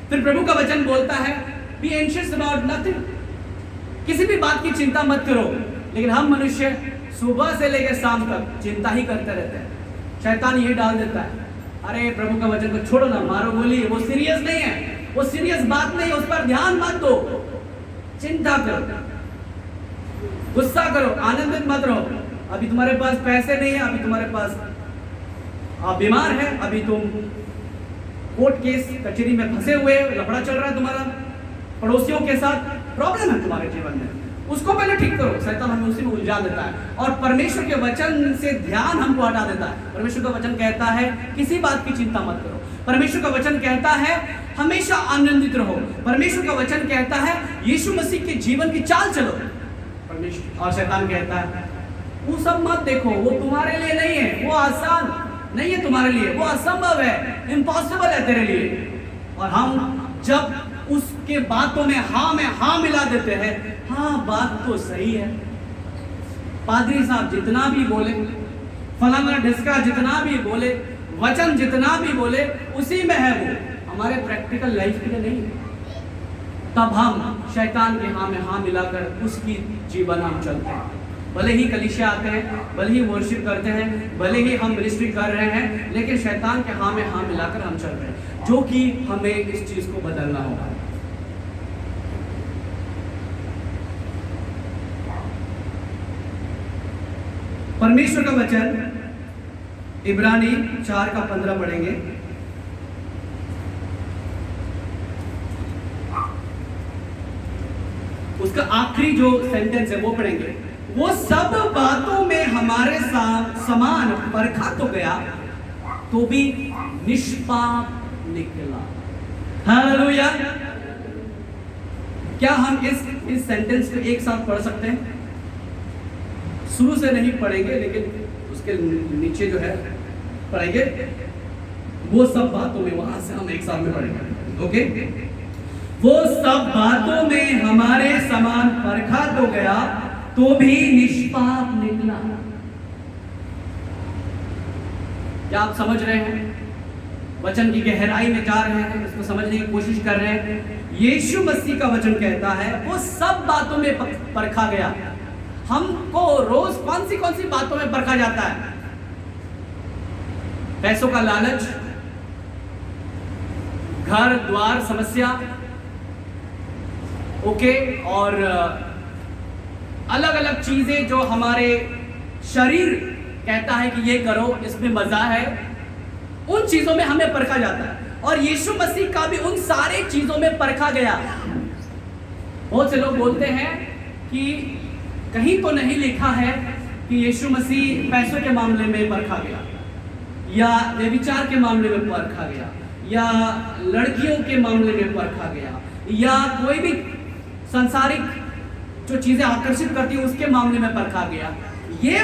फिर प्रभु का वचन बोलता है बी एंशियस अबाउट नथिंग, किसी भी बात की चिंता मत करो। लेकिन हम मनुष्य सुबह से लेकर शाम तक चिंता ही करते रहते हैं। शैतान यही डाल देता है, अरे प्रभु का वचन को छोड़ो ना, मारो गोली, वो सीरियस नहीं है, वो सीरियस बात नहीं है, उस पर ध्यान मत दो। चिंता करो, गुस्सा करो, आनंदित मत रहो। अभी तुम्हारे पास पैसे नहीं है, अभी तुम्हारे पास आप बीमार है, अभी तुम कोर्ट केस कचहरी में फंसे हुए, लफड़ा चल रहा है तुम्हारा, पड़ोसियों के साथ प्रॉब्लम है तुम्हारे जीवन में, उसको पहले ठीक करो। शैतान हमें उसी में उलझा देता है और परमेश्वर के वचन से ध्यान हमको हटा देता है। परमेश्वर का वचन कहता है किसी बात की चिंता मत करो। परमेश्वर का वचन कहता है हमेशा आनंदित रहो। परमेश्वर का वचन कहता है यीशु मसीह के जीवन की चाल चलो। परमेश्वर और शैतान कहता है वो सब मत देखो, वो तुम्हारे लिए नहीं है, वो आसान नहीं है तुम्हारे लिए, वो असंभव है, इम्पॉसिबल है तेरे लिए। और हम जब उसके बातों में हाँ मिला देते हैं, हाँ बात तो सही है, पादरी साहब जितना भी बोले, फलाना ढिसका जितना भी बोले, वचन जितना भी बोले, उसी में है, वो हमारे प्रैक्टिकल लाइफ के लिए नहीं है। तब हम शैतान के हाँ मिलाकर उसकी जीवन हम चलते हैं। भले ही कलीसिया आते हैं, भले ही वर्शिप करते हैं, भले ही हम मिनिस्ट्री कर रहे हैं, लेकिन शैतान के हाँ में हाँ मिलाकर हम चल रहे हैं, जो कि हमें इस चीज को बदलना होगा। परमेश्वर का वचन इब्रानी 4:15 पढ़ेंगे। उसका आखिरी जो सेंटेंस है वो पढ़ेंगे। वो सब बातों में हमारे समान परखा तो गया, तो भी निष्पाप निकला। हालेलुया। क्या हम इस सेंटेंस को एक साथ पढ़ सकते हैं? शुरू से नहीं पढ़ेंगे लेकिन उसके नीचे जो है पढ़ेंगे। वो सब बातों में, वहां से हम एक साथ में पढ़ेंगे। ओके। वो सब बातों में हमारे समान परखा तो गया, तो भी निष्पाप निकला। क्या आप समझ रहे हैं? वचन की गहराई में जा रहे हैं, इसको समझने की कोशिश कर रहे हैं। यीशु मसीह का वचन कहता है वो सब बातों में परखा गया। हमको रोज कौन सी बातों में परखा जाता है? पैसों का लालच, घर द्वार समस्या, ओके, और अलग अलग चीजें जो हमारे शरीर कहता है कि ये करो, इसमें मजा है, उन चीजों में हमें परखा जाता है। और यीशु मसीह का भी उन सारे चीजों में परखा गया। बहुत से लोग बोलते हैं कि कहीं तो नहीं लिखा है कि यीशु मसीह पैसों के मामले में परखा गया, या व्यभिचार के मामले में परखा गया, या लड़कियों के मामले में परखा गया, या कोई भी सांसारिक जो चीजें आकर्षित करती है उसके मामले में परखा गया। ये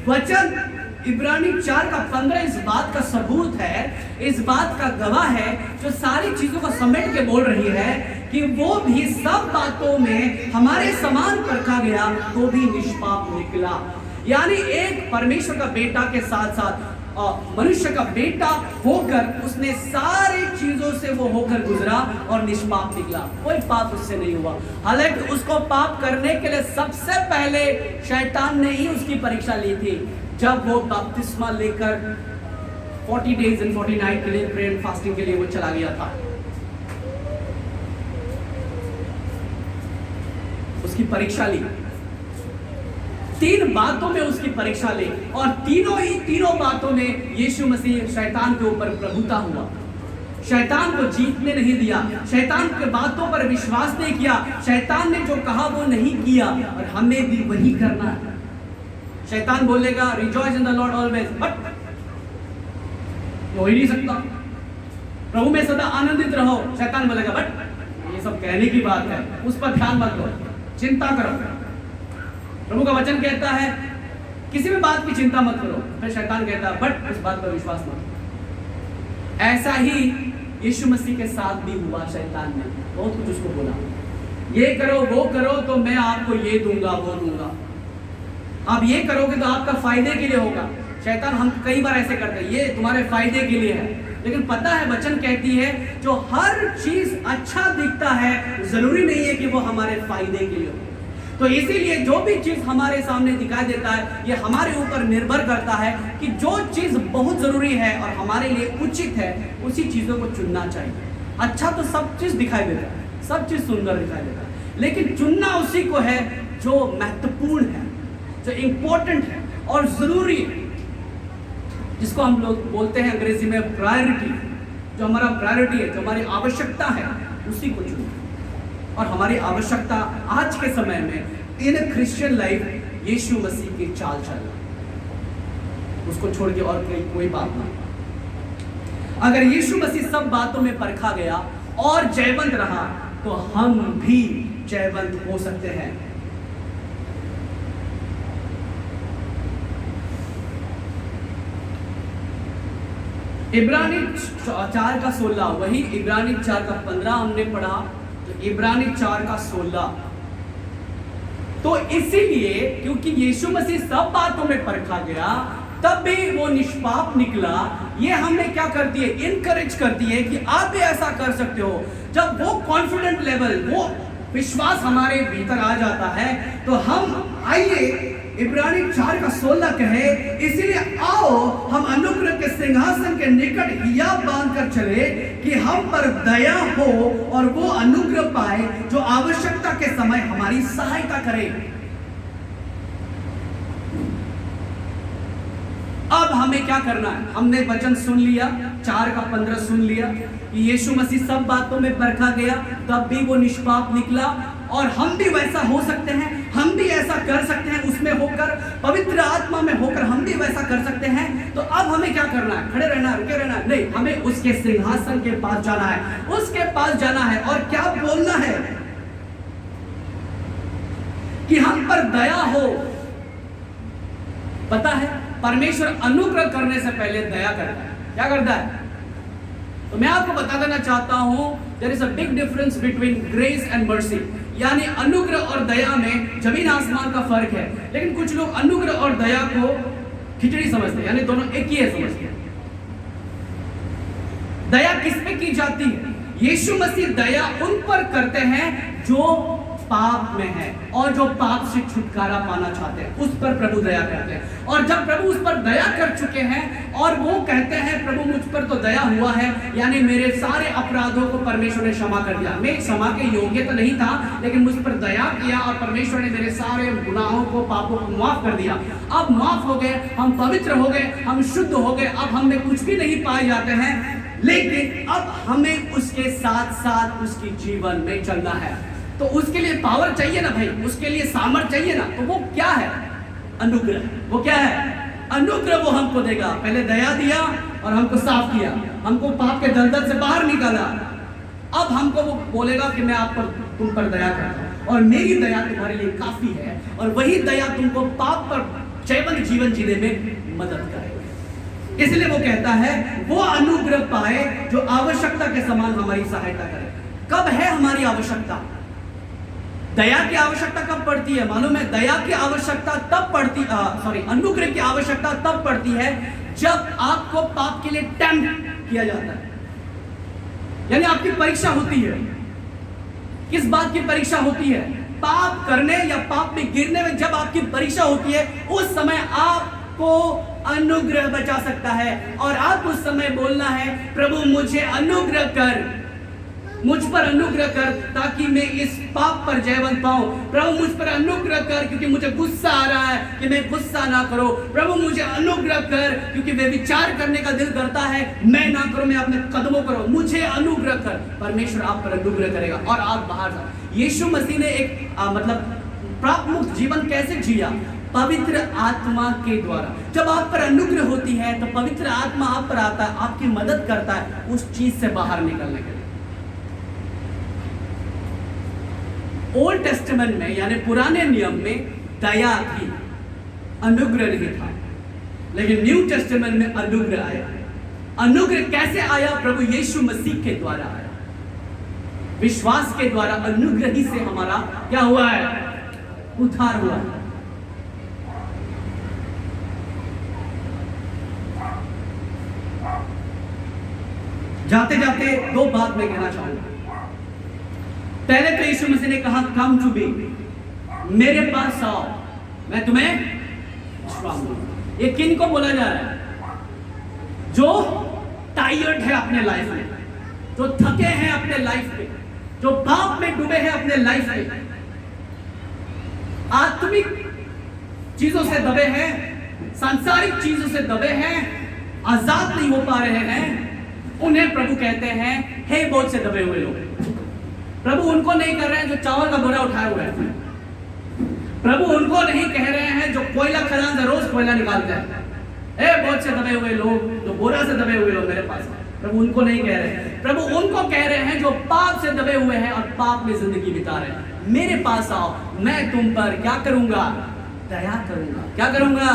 वचन इब्रानी 4:15 इस बात का सबूत है, इस बात का गवाह है, जो सारी चीजों को समेट के बोल रही है कि वो भी सब बातों में हमारे समान परखा गया, तो भी निष्पाप निकला। यानी एक परमेश्वर का बेटा के साथ साथ मनुष्य का बेटा होकर उसने सारी चीजों से वो होकर गुजरा और निष्पाप निकला। कोई पाप उससे नहीं हुआ। हालांकि उसको पाप करने के लिए सबसे पहले शैतान ने ही उसकी परीक्षा ली थी, जब वो बपतिस्मा लेकर 40 days and 40 nights के लिए प्रेयर फास्टिंग के लिए वो चला गया था। उसकी परीक्षा ली, 3 बातों में उसकी परीक्षा ली, और तीनों बातों में यीशु मसीह शैतान के ऊपर प्रभुता हुआ। शैतान को जीतने नहीं दिया, शैतान के बातों पर विश्वास नहीं किया, शैतान ने जो कहा वो नहीं किया, और हमें भी वही करना है। शैतान बोलेगा rejoice in the Lord always, but हो ही नहीं सकता। प्रभु में सदा आनंदित रहो, शैतान बोलेगा बट ये सब कहने की बात है, उस पर ध्यान मत दो, चिंता करो। प्रभु का वचन कहता है किसी भी बात की चिंता मत करो, फिर शैतान कहता है बट इस बात पर विश्वास मत करो। ऐसा ही यीशु मसीह के साथ भी हुआ। शैतान ने बहुत कुछ उसको बोला, ये करो वो करो तो मैं आपको ये दूंगा वो दूंगा, आप ये करोगे तो आपका फायदे के लिए होगा। शैतान हम कई बार ऐसे करते हैं, ये तुम्हारे फायदे के लिए है, लेकिन पता है वचन कहती है जो हर चीज अच्छा दिखता है जरूरी नहीं है कि वो हमारे फायदे के लिए हो। तो इसीलिए जो भी चीज हमारे सामने दिखाई देता है ये हमारे ऊपर निर्भर करता है कि जो चीज बहुत जरूरी है और हमारे लिए उचित है उसी चीजों को चुनना चाहिए। अच्छा तो सब चीज दिखाई देता है, सब चीज सुंदर दिखाई देता है, लेकिन चुनना उसी को है जो महत्वपूर्ण है, जो इंपॉर्टेंट है और जरूरी है, जिसको हम लोग बोलते हैं अंग्रेजी में प्रायोरिटी। जो हमारा प्रायोरिटी है, जो हमारी आवश्यकता है, उसी को चुनो। और हमारी आवश्यकता आज के समय में इन क्रिश्चियन लाइफ यीशु मसीह की चाल चलना, उसको छोड़ के और कोई बात नहीं। अगर यीशु मसीह सब बातों में परखा गया और जयवंत रहा तो हम भी जयवंत हो सकते हैं। इब्रानी 4 का 16, वही इब्रानी 4 का 15 हमने पढ़ा, तो इब्रानी 4 का 16। तो इसीलिए क्योंकि यीशु मसीह सब बातों में परखा गया तब भी वो निष्पाप निकला। ये हमें क्या करती है, इनकरेज करती है कि आप भी ऐसा कर सकते हो। जब वो कॉन्फिडेंट लेवल, वो विश्वास हमारे भीतर आ जाता है तो हम आइए इब्रानी 4 का 16 कहे, इसीलिए आओ हम अनुग्रह के सिंहासन के निकट हिया बांध कर चले कि हम पर दया हो और वो अनुग्रह पाए जो आवश्यकता के समय हमारी सहायता करे। अब हमें क्या करना है, हमने वचन सुन लिया, 4 का 15 सुन लिया कि यीशु मसीह सब बातों में परखा गया तब भी वो निष्पाप निकला, और हम भी वैसा हो सकते हैं, हम भी ऐसा कर सकते हैं, उसमें होकर पवित्र आत्मा में होकर हम भी वैसा कर सकते हैं। तो अब हमें क्या करना है, खड़े रहना, रुके रहना नहीं, हमें उसके सिंहासन के पास जाना है, उसके पास जाना है और क्या बोलना है कि हम पर दया हो। पता है परमेश्वर अनुग्रह करने से पहले दया करता है। क्या करता है? तो मैं आपको बता देना चाहता हूं, there is a big difference between grace and mercy. यानी अनुग्रह और दया में जमीन आसमान का फर्क है। लेकिन कुछ लोग अनुग्रह और दया को खिचड़ी समझते हैं, यानी दोनों एक ही है समझते हैं। दया किस पे की जाती है? यीशु मसीह दया उन पर करते हैं जो पाप में है और जो पाप से छुटकारा पाना चाहते हैं, उस पर प्रभु दया करते हैं। और जब प्रभु उस पर दया कर चुके हैं और वो कहते हैं प्रभु मुझ पर तो दया हुआ है, यानी मेरे सारे अपराधों को परमेश्वर ने क्षमा कर दिया। मैं क्षमा के योग्य तो नहीं था, लेकिन मुझ पर दया किया और परमेश्वर ने मेरे सारे गुनाहों को, पापों को माफ कर दिया। अब माफ हो गए, हम पवित्र हो गए, हम शुद्ध हो गए, अब हम में कुछ भी नहीं पाए जाते हैं, लेकिन अब हमें उसके साथ साथ उसकी जीवन में चलना है। तो उसके लिए पावर चाहिए ना भाई, उसके लिए सामर्थ चाहिए ना। तो वो क्या है? अनुग्रह। वो क्या है? अनुग्रह। वो हमको देगा। पहले दया दिया और हमको साफ किया, हमको पाप के दलदल से बाहर निकाला। अब हमको वो बोलेगा कि मैं आप पर, तुम पर दया करता हूं और मेरी दया तुम्हारे लिए काफी है, और वही दया तुमको पाप पर जयवंत जीवन जीने में मदद करेगी। इसलिए वो कहता है वो अनुग्रह पाए जो आवश्यकता के समान हमारी सहायता करे। कब है हमारी आवश्यकता? दया की आवश्यकता कब पड़ती है मालूम है? दया की आवश्यकता तब पड़ती, अनुग्रह की आवश्यकता तब पड़ती है जब आपको पाप के लिए टेम्प्ट किया जाता है, यानी आपकी परीक्षा होती है। किस बात की परीक्षा होती है? पाप करने या पाप में गिरने में जब आपकी परीक्षा होती है, उस समय आपको अनुग्रह बचा सकता है और आप उस समय बोलना है प्रभु मुझे अनुग्रह कर। मुझ पर अनुग्रह कर ताकि मैं इस पाप पर जयवंत पाऊं। प्रभु मुझ पर अनुग्रह कर क्योंकि मुझे गुस्सा आ रहा है कि मैं गुस्सा ना करो। प्रभु मुझे अनुग्रह कर क्योंकि मैं विचार करने का दिल करता है मैं ना करूं, मैं अपने कदमों करूं। मुझे अनुग्रह कर। परमेश्वर आप पर अनुग्रह करेगा और आप बाहर जाओ। यीशु मसीह ने एक मतलब पाप मुक्त जीवन कैसे जिया? पवित्र आत्मा के द्वारा। जब आप पर अनुग्रह होती है तो पवित्र आत्मा आप पर आता है, आपकी मदद करता है उस चीज से बाहर निकलने के लिए। ओल्ड टेस्टामेंट में यानी पुराने नियम में दया थी, अनुग्रह नहीं था, लेकिन न्यू टेस्टामेंट में अनुग्रह आया। अनुग्रह कैसे आया? प्रभु यीशु मसीह के द्वारा आया। विश्वास के द्वारा अनुग्रह ही से हमारा क्या हुआ है? उद्धार हुआ। जाते जाते दो बात मैं कहना चाहूंगा। पहले तो यीशु मसीह ने कहा कम टू बी, मेरे पास आओ, मैं तुम्हें विश्राम दूंगा। ये किन को बोला जा रहा है? जो टायर्ड है अपने लाइफ में, जो थके हैं अपने लाइफ में, जो पाप में डूबे हैं अपने लाइफ में, आत्मिक चीजों से दबे हैं, सांसारिक चीजों से दबे हैं, आजाद नहीं हो पा रहे हैं, उन्हें प्रभु कहते हैं हे बोझ से दबे हुए लोग। प्रभु उनको नहीं कर रहे हैं जो चावल का बोरा उठाए हुए हैं। प्रभु उनको नहीं कह रहे हैं जो कोयला खदान से रोज कोयला निकालते हैं, हे बोझ से दबे हुए लोग, जो बोरा से दबे हुए लोग मेरे पास। प्रभु उनको नहीं कह रहे हैं। प्रभु उनको कह रहे हैं जो पाप से दबे हुए हैं और पाप में जिंदगी बिता रहे हैं। मेरे पास आओ, मैं तुम पर क्या करूंगा? दया करूंगा। क्या करूंगा?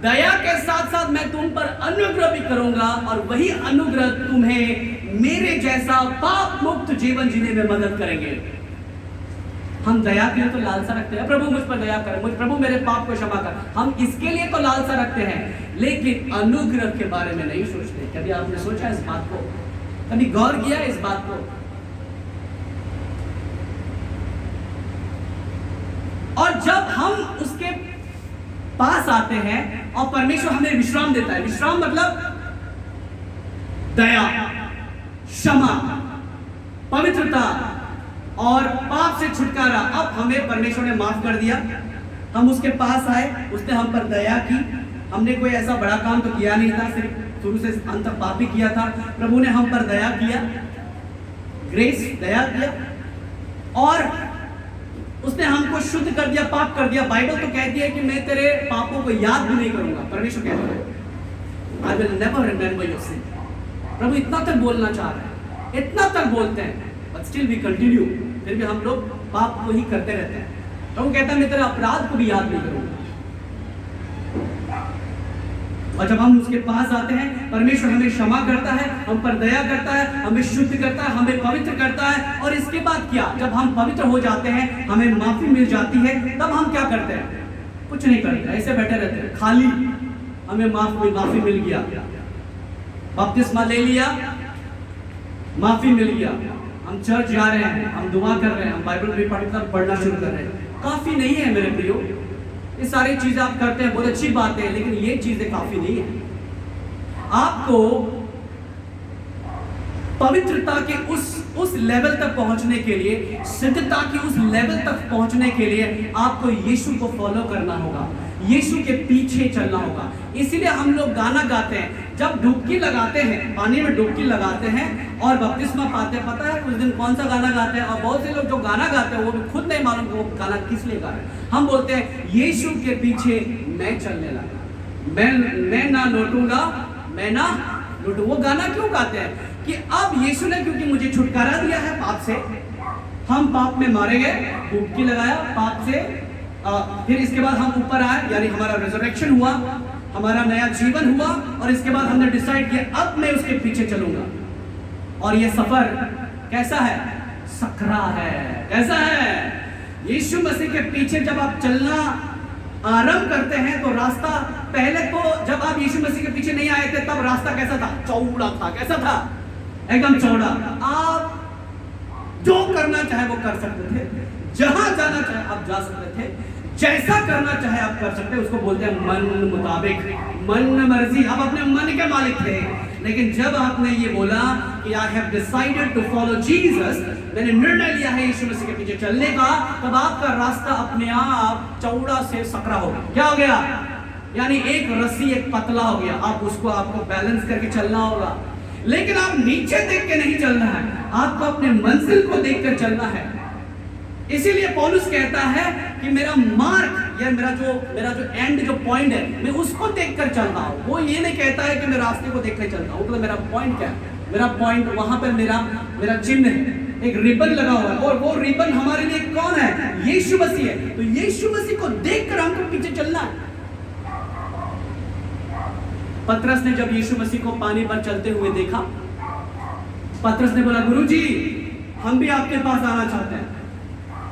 दया के साथ साथ मैं तुम पर अनुग्रह भी करूंगा और वही अनुग्रह तुम्हें मेरे जैसा पाप मुक्त जीवन जीने में मदद करेंगे। हम दया के लिए तो लालसा रखते हैं, प्रभु मुझ पर दया कर, प्रभु मेरे पाप को क्षमा कर। हम इसके लिए तो लालसा रखते हैं, लेकिन अनुग्रह के बारे में नहीं सोचते। कभी आपने सोचा इस बात को? कभी गौर किया इस बात को? और जब हम उसके पास आते हैं और परमेश्वर हमें विश्राम देता है। विश्राम मतलब दया, क्षमा, पवित्रता और पाप से छुटकारा। अब हमें परमेश्वर ने माफ कर दिया, हम उसके पास आए, उसने हम पर दया की। हमने कोई ऐसा बड़ा काम तो किया नहीं था, सिर्फ शुरू से अंत तक पाप ही किया था। प्रभु ने हम पर दया किया, ग्रेस, दया किया, और उसने हमको शुद्ध कर दिया, पाप कर दिया। बाइबल तो कहती है कि मैं तेरे पापों को याद भी नहीं करूंगा। परमेश्वर कहता है I will never remember your sin। प्रभु इतना तक बोलना चाह रहे हैं, इतना तक बोलते हैं, but still we continue। फिर भी हम लोग पाप को ही करते रहते हैं। प्रभु कहता है मैं तेरे अपराध को भी याद नहीं करूंगा। और जब हम उसके पास आते हैं, परमेश्वर हमें क्षमा करता है, हम पर दया करता है, हमें शुद्ध करता है, हमें पवित्र करता है। और इसके बाद क्या? जब हम पवित्र हो जाते हैं, हमें माफी मिल जाती है, तब हम क्या करते हैं? कुछ नहीं करते, ऐसे बैठे रहते हैं खाली। हमें माफी मिल गया, बपतिस्मा ले लिया, माफी मिल गया, हम चर्च जा रहे हैं, हम दुआ कर रहे हैं, हम बाइबल भी पढ़ना शुरू कर रहे हैं। काफी नहीं है मेरे प्रियो, ये सारी चीजें आप करते हैं, बहुत अच्छी बात है, लेकिन ये चीजें काफी नहीं है। आपको पवित्रता के उस लेवल तक पहुंचने के लिए, सिद्धता की उस लेवल तक पहुंचने के लिए आपको यीशु को फॉलो करना होगा, यीशु के पीछे चलना होगा। इसीलिए हम लोग गाना गाते हैं, जब डुबकी लगाते हैं, पानी में डुबकी लगाते हैं और बपतिस्मा पाते हैं। पता है उस दिन कौन सा गाना गाते हैं? और बहुत से लोग जो गाना गाते हैं वो भी खुद नहीं मालूम वो गाना किस लिए गा रहे हैं। हम बोलते हैं यीशु के पीछे मैं चलने लगा, मैं ना लौटूंगा, मैं ना लौटूं। वो गाना क्यों गाते हैं? कि अब यीशु ने क्योंकि मुझे छुटकारा दिया है पाप से, हम पाप में मारे गए, डुबकी लगाया पाप से, फिर इसके बाद हम ऊपर आए, यानी हमारा रिजरेक्शन हुआ, हमारा नया जीवन हुआ, और इसके बाद हमने डिसाइड किया अब मैं उसके पीछे चलूंगा। और ये सफर कैसा है? सकरा है। कैसा है? यीशु मसीह के पीछे जब आप चलना आरंभ करते हैं तो रास्ता, पहले तो जब आप यीशु मसीह के पीछे नहीं आए थे तब रास्ता कैसा था? चौड़ा था। कैसा था? एकदम चौड़ा। आप जो करना चाहे वो कर सकते थे, जहां जाना चाहे आप जा सकते थे, जैसा करना चाहे आप कर सकते हैं। उसको बोलते हैं मन मुताबिक, मन मर्जी। आप अपने मन के मालिक थे, लेकिन जब आपने ये बोला कि I have decided to follow Jesus, मैंने निर्णय लिया है यीशु मसीह के पीछे चलने का, तब आपका रास्ता अपने आप चौड़ा से सकरा हो गया। क्या हो गया? यानी एक रस्सी एक पतला हो गया। आप उसको आपको बैलेंस करके चलना होगा, लेकिन आप नीचे देख के नहीं चलना है, आपको अपने मंजिल को देखकर चलना है। इसीलिए पौलुस कहता है कि मेरा मार्ग या मेरा जो एंड जो पॉइंट है, मैं उसको देखकर चल रहा हूं। वो ये नहीं कहता है कि मैं रास्ते को देखकर चलता हूं। मतलब मेरा पॉइंट क्या है? मेरा पॉइंट वहां पर मेरा चिन्ह है, एक रिबन लगा हुआ है, और वो रिबन हमारे लिए कौन है? यीशु मसीह है। तो यीशु मसीह को देखकर हमको पीछे चलना है। पतरस ने जब यीशु मसीह को पानी पर चलते हुए देखा, पतरस ने बोला, गुरुजी, हम भी आपके पास आना चाहते हैं।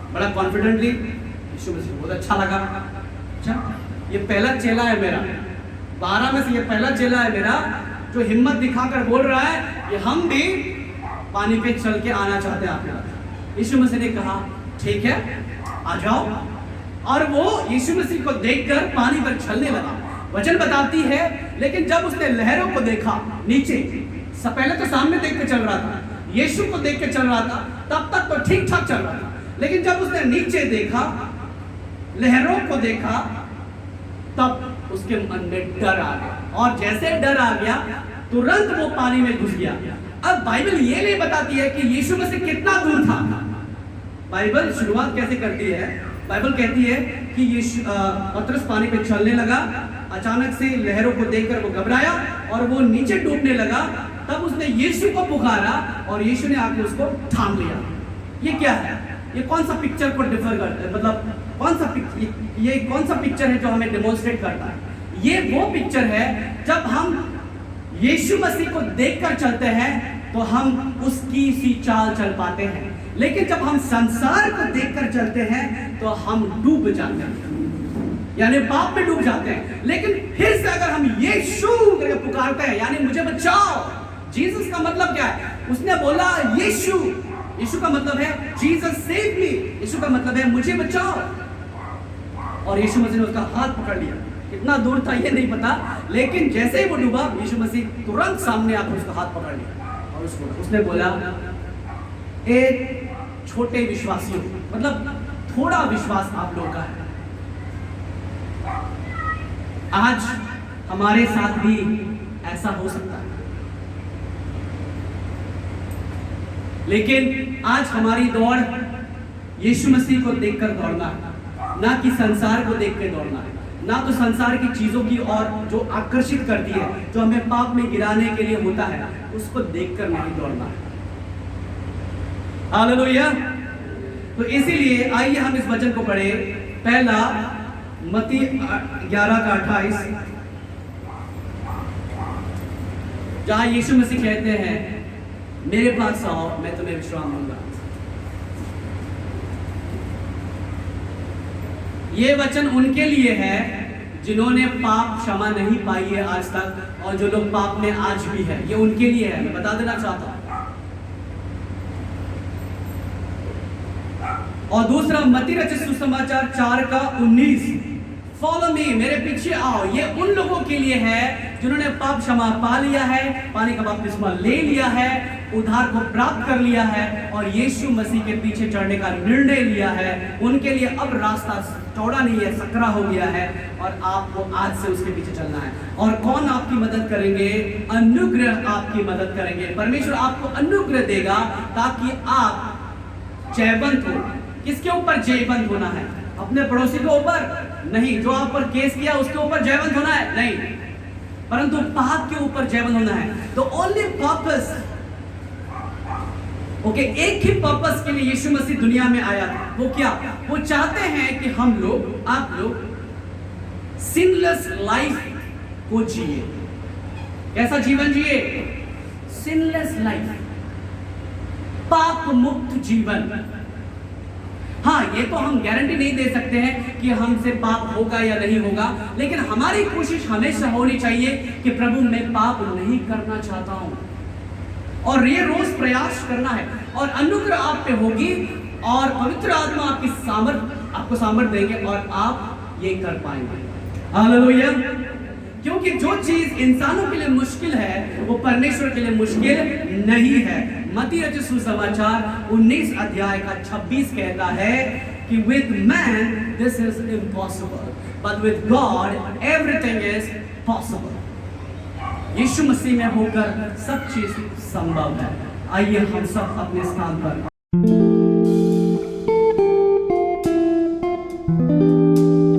बड़ा कॉन्फिडेंटली यीशु मसीह को बहुत अच्छा लगा। अच्छा, ये पहला चेला है मेरा, 12 में से ये पहला चेला है मेरा जो हिम्मत दिखाकर बोल रहा है कि हम भी पानी पे चल के आना चाहते हैं आपके पास। यीशु मसीह ने कहा, ठीक है, आ जाओ। और वो यीशु मसीह को देखकर पानी पर चलने लगा। वचन बताती है, लेकिन जब उसने लहरों को देखा नीचे, पहले तो सामने देख के चल रहा था, यीशु को देख के चल रहा था, तब तक तो ठीक ठाक चल रहा था। लेकिन जब उसने नीचे देखा, लहरों को देखा, तब उसके मन में डर आ गया, और जैसे डर आ गया तुरंत वो पानी में घुस गया। अब बाइबल ये नहीं बताती है कि यीशु मसीह कितना दूर था। बाइबल शुरुआत कैसे करती है? बाइबल कहती है कि यीशु पतरस पानी पे चलने लगा, अचानक से लहरों को देखकर वो घबराया और वो नीचे डूबने लगा। तब उसने यीशु को पुकारा और यीशु ने आके उसको थाम लिया। ये क्या है? ये कौन सा पिक्चर को डिफर करता है? मतलब ये कौन सा पिक्चर है जो हमें डेमोन्स्ट्रेट करता है? ये वो पिक्चर है जब हम यीशु मसीह को देखकर चलते हैं तो हम उसकी सी चाल चल पाते हैं, लेकिन जब हम संसार को देखकर चलते हैं तो हम डूब जाते हैं, यानी पाप में डूब जाते हैं। लेकिन फिर से अगर हम यीशु करके पुकारते हैं, यानी मुझे बचाओ, जीसस का मतलब क्या है? उसने बोला यीशु, यीशु का मतलब है जीसस सेव मी, यीशु का मतलब है मुझे बचाओ। और यीशु मसीह ने उसका हाथ पकड़ लिया। कितना दूर था ये नहीं पता, लेकिन जैसे ही वो डूबा, यीशु मसीह तुरंत सामने आकर उसका हाथ पकड़ लिया और उसने बोला, एक छोटे विश्वासियों, मतलब थोड़ा विश्वास आप लोगों का है। आज हमारे साथ भी ऐसा हो सकता है, लेकिन आज हमारी दौड़ यीशु मसीह को देखकर दौड़ना है, ना कि संसार को देखकर दौड़ना है, ना तो संसार की चीजों की और जो आकर्षित करती है, जो हमें पाप में गिराने के लिए होता है, उसको देखकर नहीं दौड़ना है। हालेलुया। तो इसीलिए आइए हम इस वचन को पढ़े। पहला मत्ती 11:28, जहां यीशु मसीह कहते हैं, मेरे पास आओ, मैं तुम्हें विश्राम दूंगा। ये वचन उनके लिए है जिन्होंने पाप क्षमा नहीं पाई है आज तक, और जो लोग पाप में आज भी है, ये उनके लिए है। मैं बता देना चाहता हूं। और दूसरा मत्ती रचित सुसमाचार 4:19, फॉलो मी, मेरे पीछे आओ। ये उन लोगों के लिए है जिन्होंने पाप क्षमा पा लिया है, पानी का बपतिस्मा ले लिया है, उद्धार को प्राप्त कर लिया है और यीशु मसीह के पीछे चढ़ने का निर्णय लिया है। उनके लिए अब रास्ता चौड़ा नहीं है, सकरा हो गया है, और आपको आज से उसके पीछे चलना है। और कौन आपकी मदद करेंगे? अनुग्रह आपकी मदद करेंगे। परमेश्वर आपको अनुग्रह देगा ताकि आप जयवंत हो। किसके ऊपर जयवंत होना है? अपने पड़ोसी के ऊपर नहीं, जो आप पर केस किया उसके ऊपर जयवंत होना है नहीं, परंतु पाप के ऊपर जयवंत होना है। तो ओनली पर्पस, ओके, एक ही पर्पस के लिए यीशु मसीह दुनिया में आया था। वो क्या? वो चाहते हैं कि हम लोग, आप लोग सिनलेस लाइफ को जिए। कैसा जीवन जिए? सिनलेस लाइफ, पाप मुक्त जीवन। हाँ, ये तो हम गारंटी नहीं दे सकते हैं कि हमसे पाप होगा या नहीं होगा, लेकिन हमारी कोशिश हमेशा होनी चाहिए कि प्रभु मैं पाप नहीं करना चाहता हूं, और ये रोज प्रयास करना है। और अनुग्रह आप पे होगी और पवित्र आत्मा आपको सामर्थ देंगे और आप ये कर पाएंगे। हालेलुया। क्योंकि जो चीज इंसानों के लिए मुश्किल है वो परमेश्वर के लिए मुश्किल नहीं है। मत्ती रचित सुसमाचार 19 अध्याय का 26 कहता है कि with man this is impossible but with God everything is possible। यीशु मसीह में होकर सब चीज संभव है। आइए हम सब अपने स्थान पर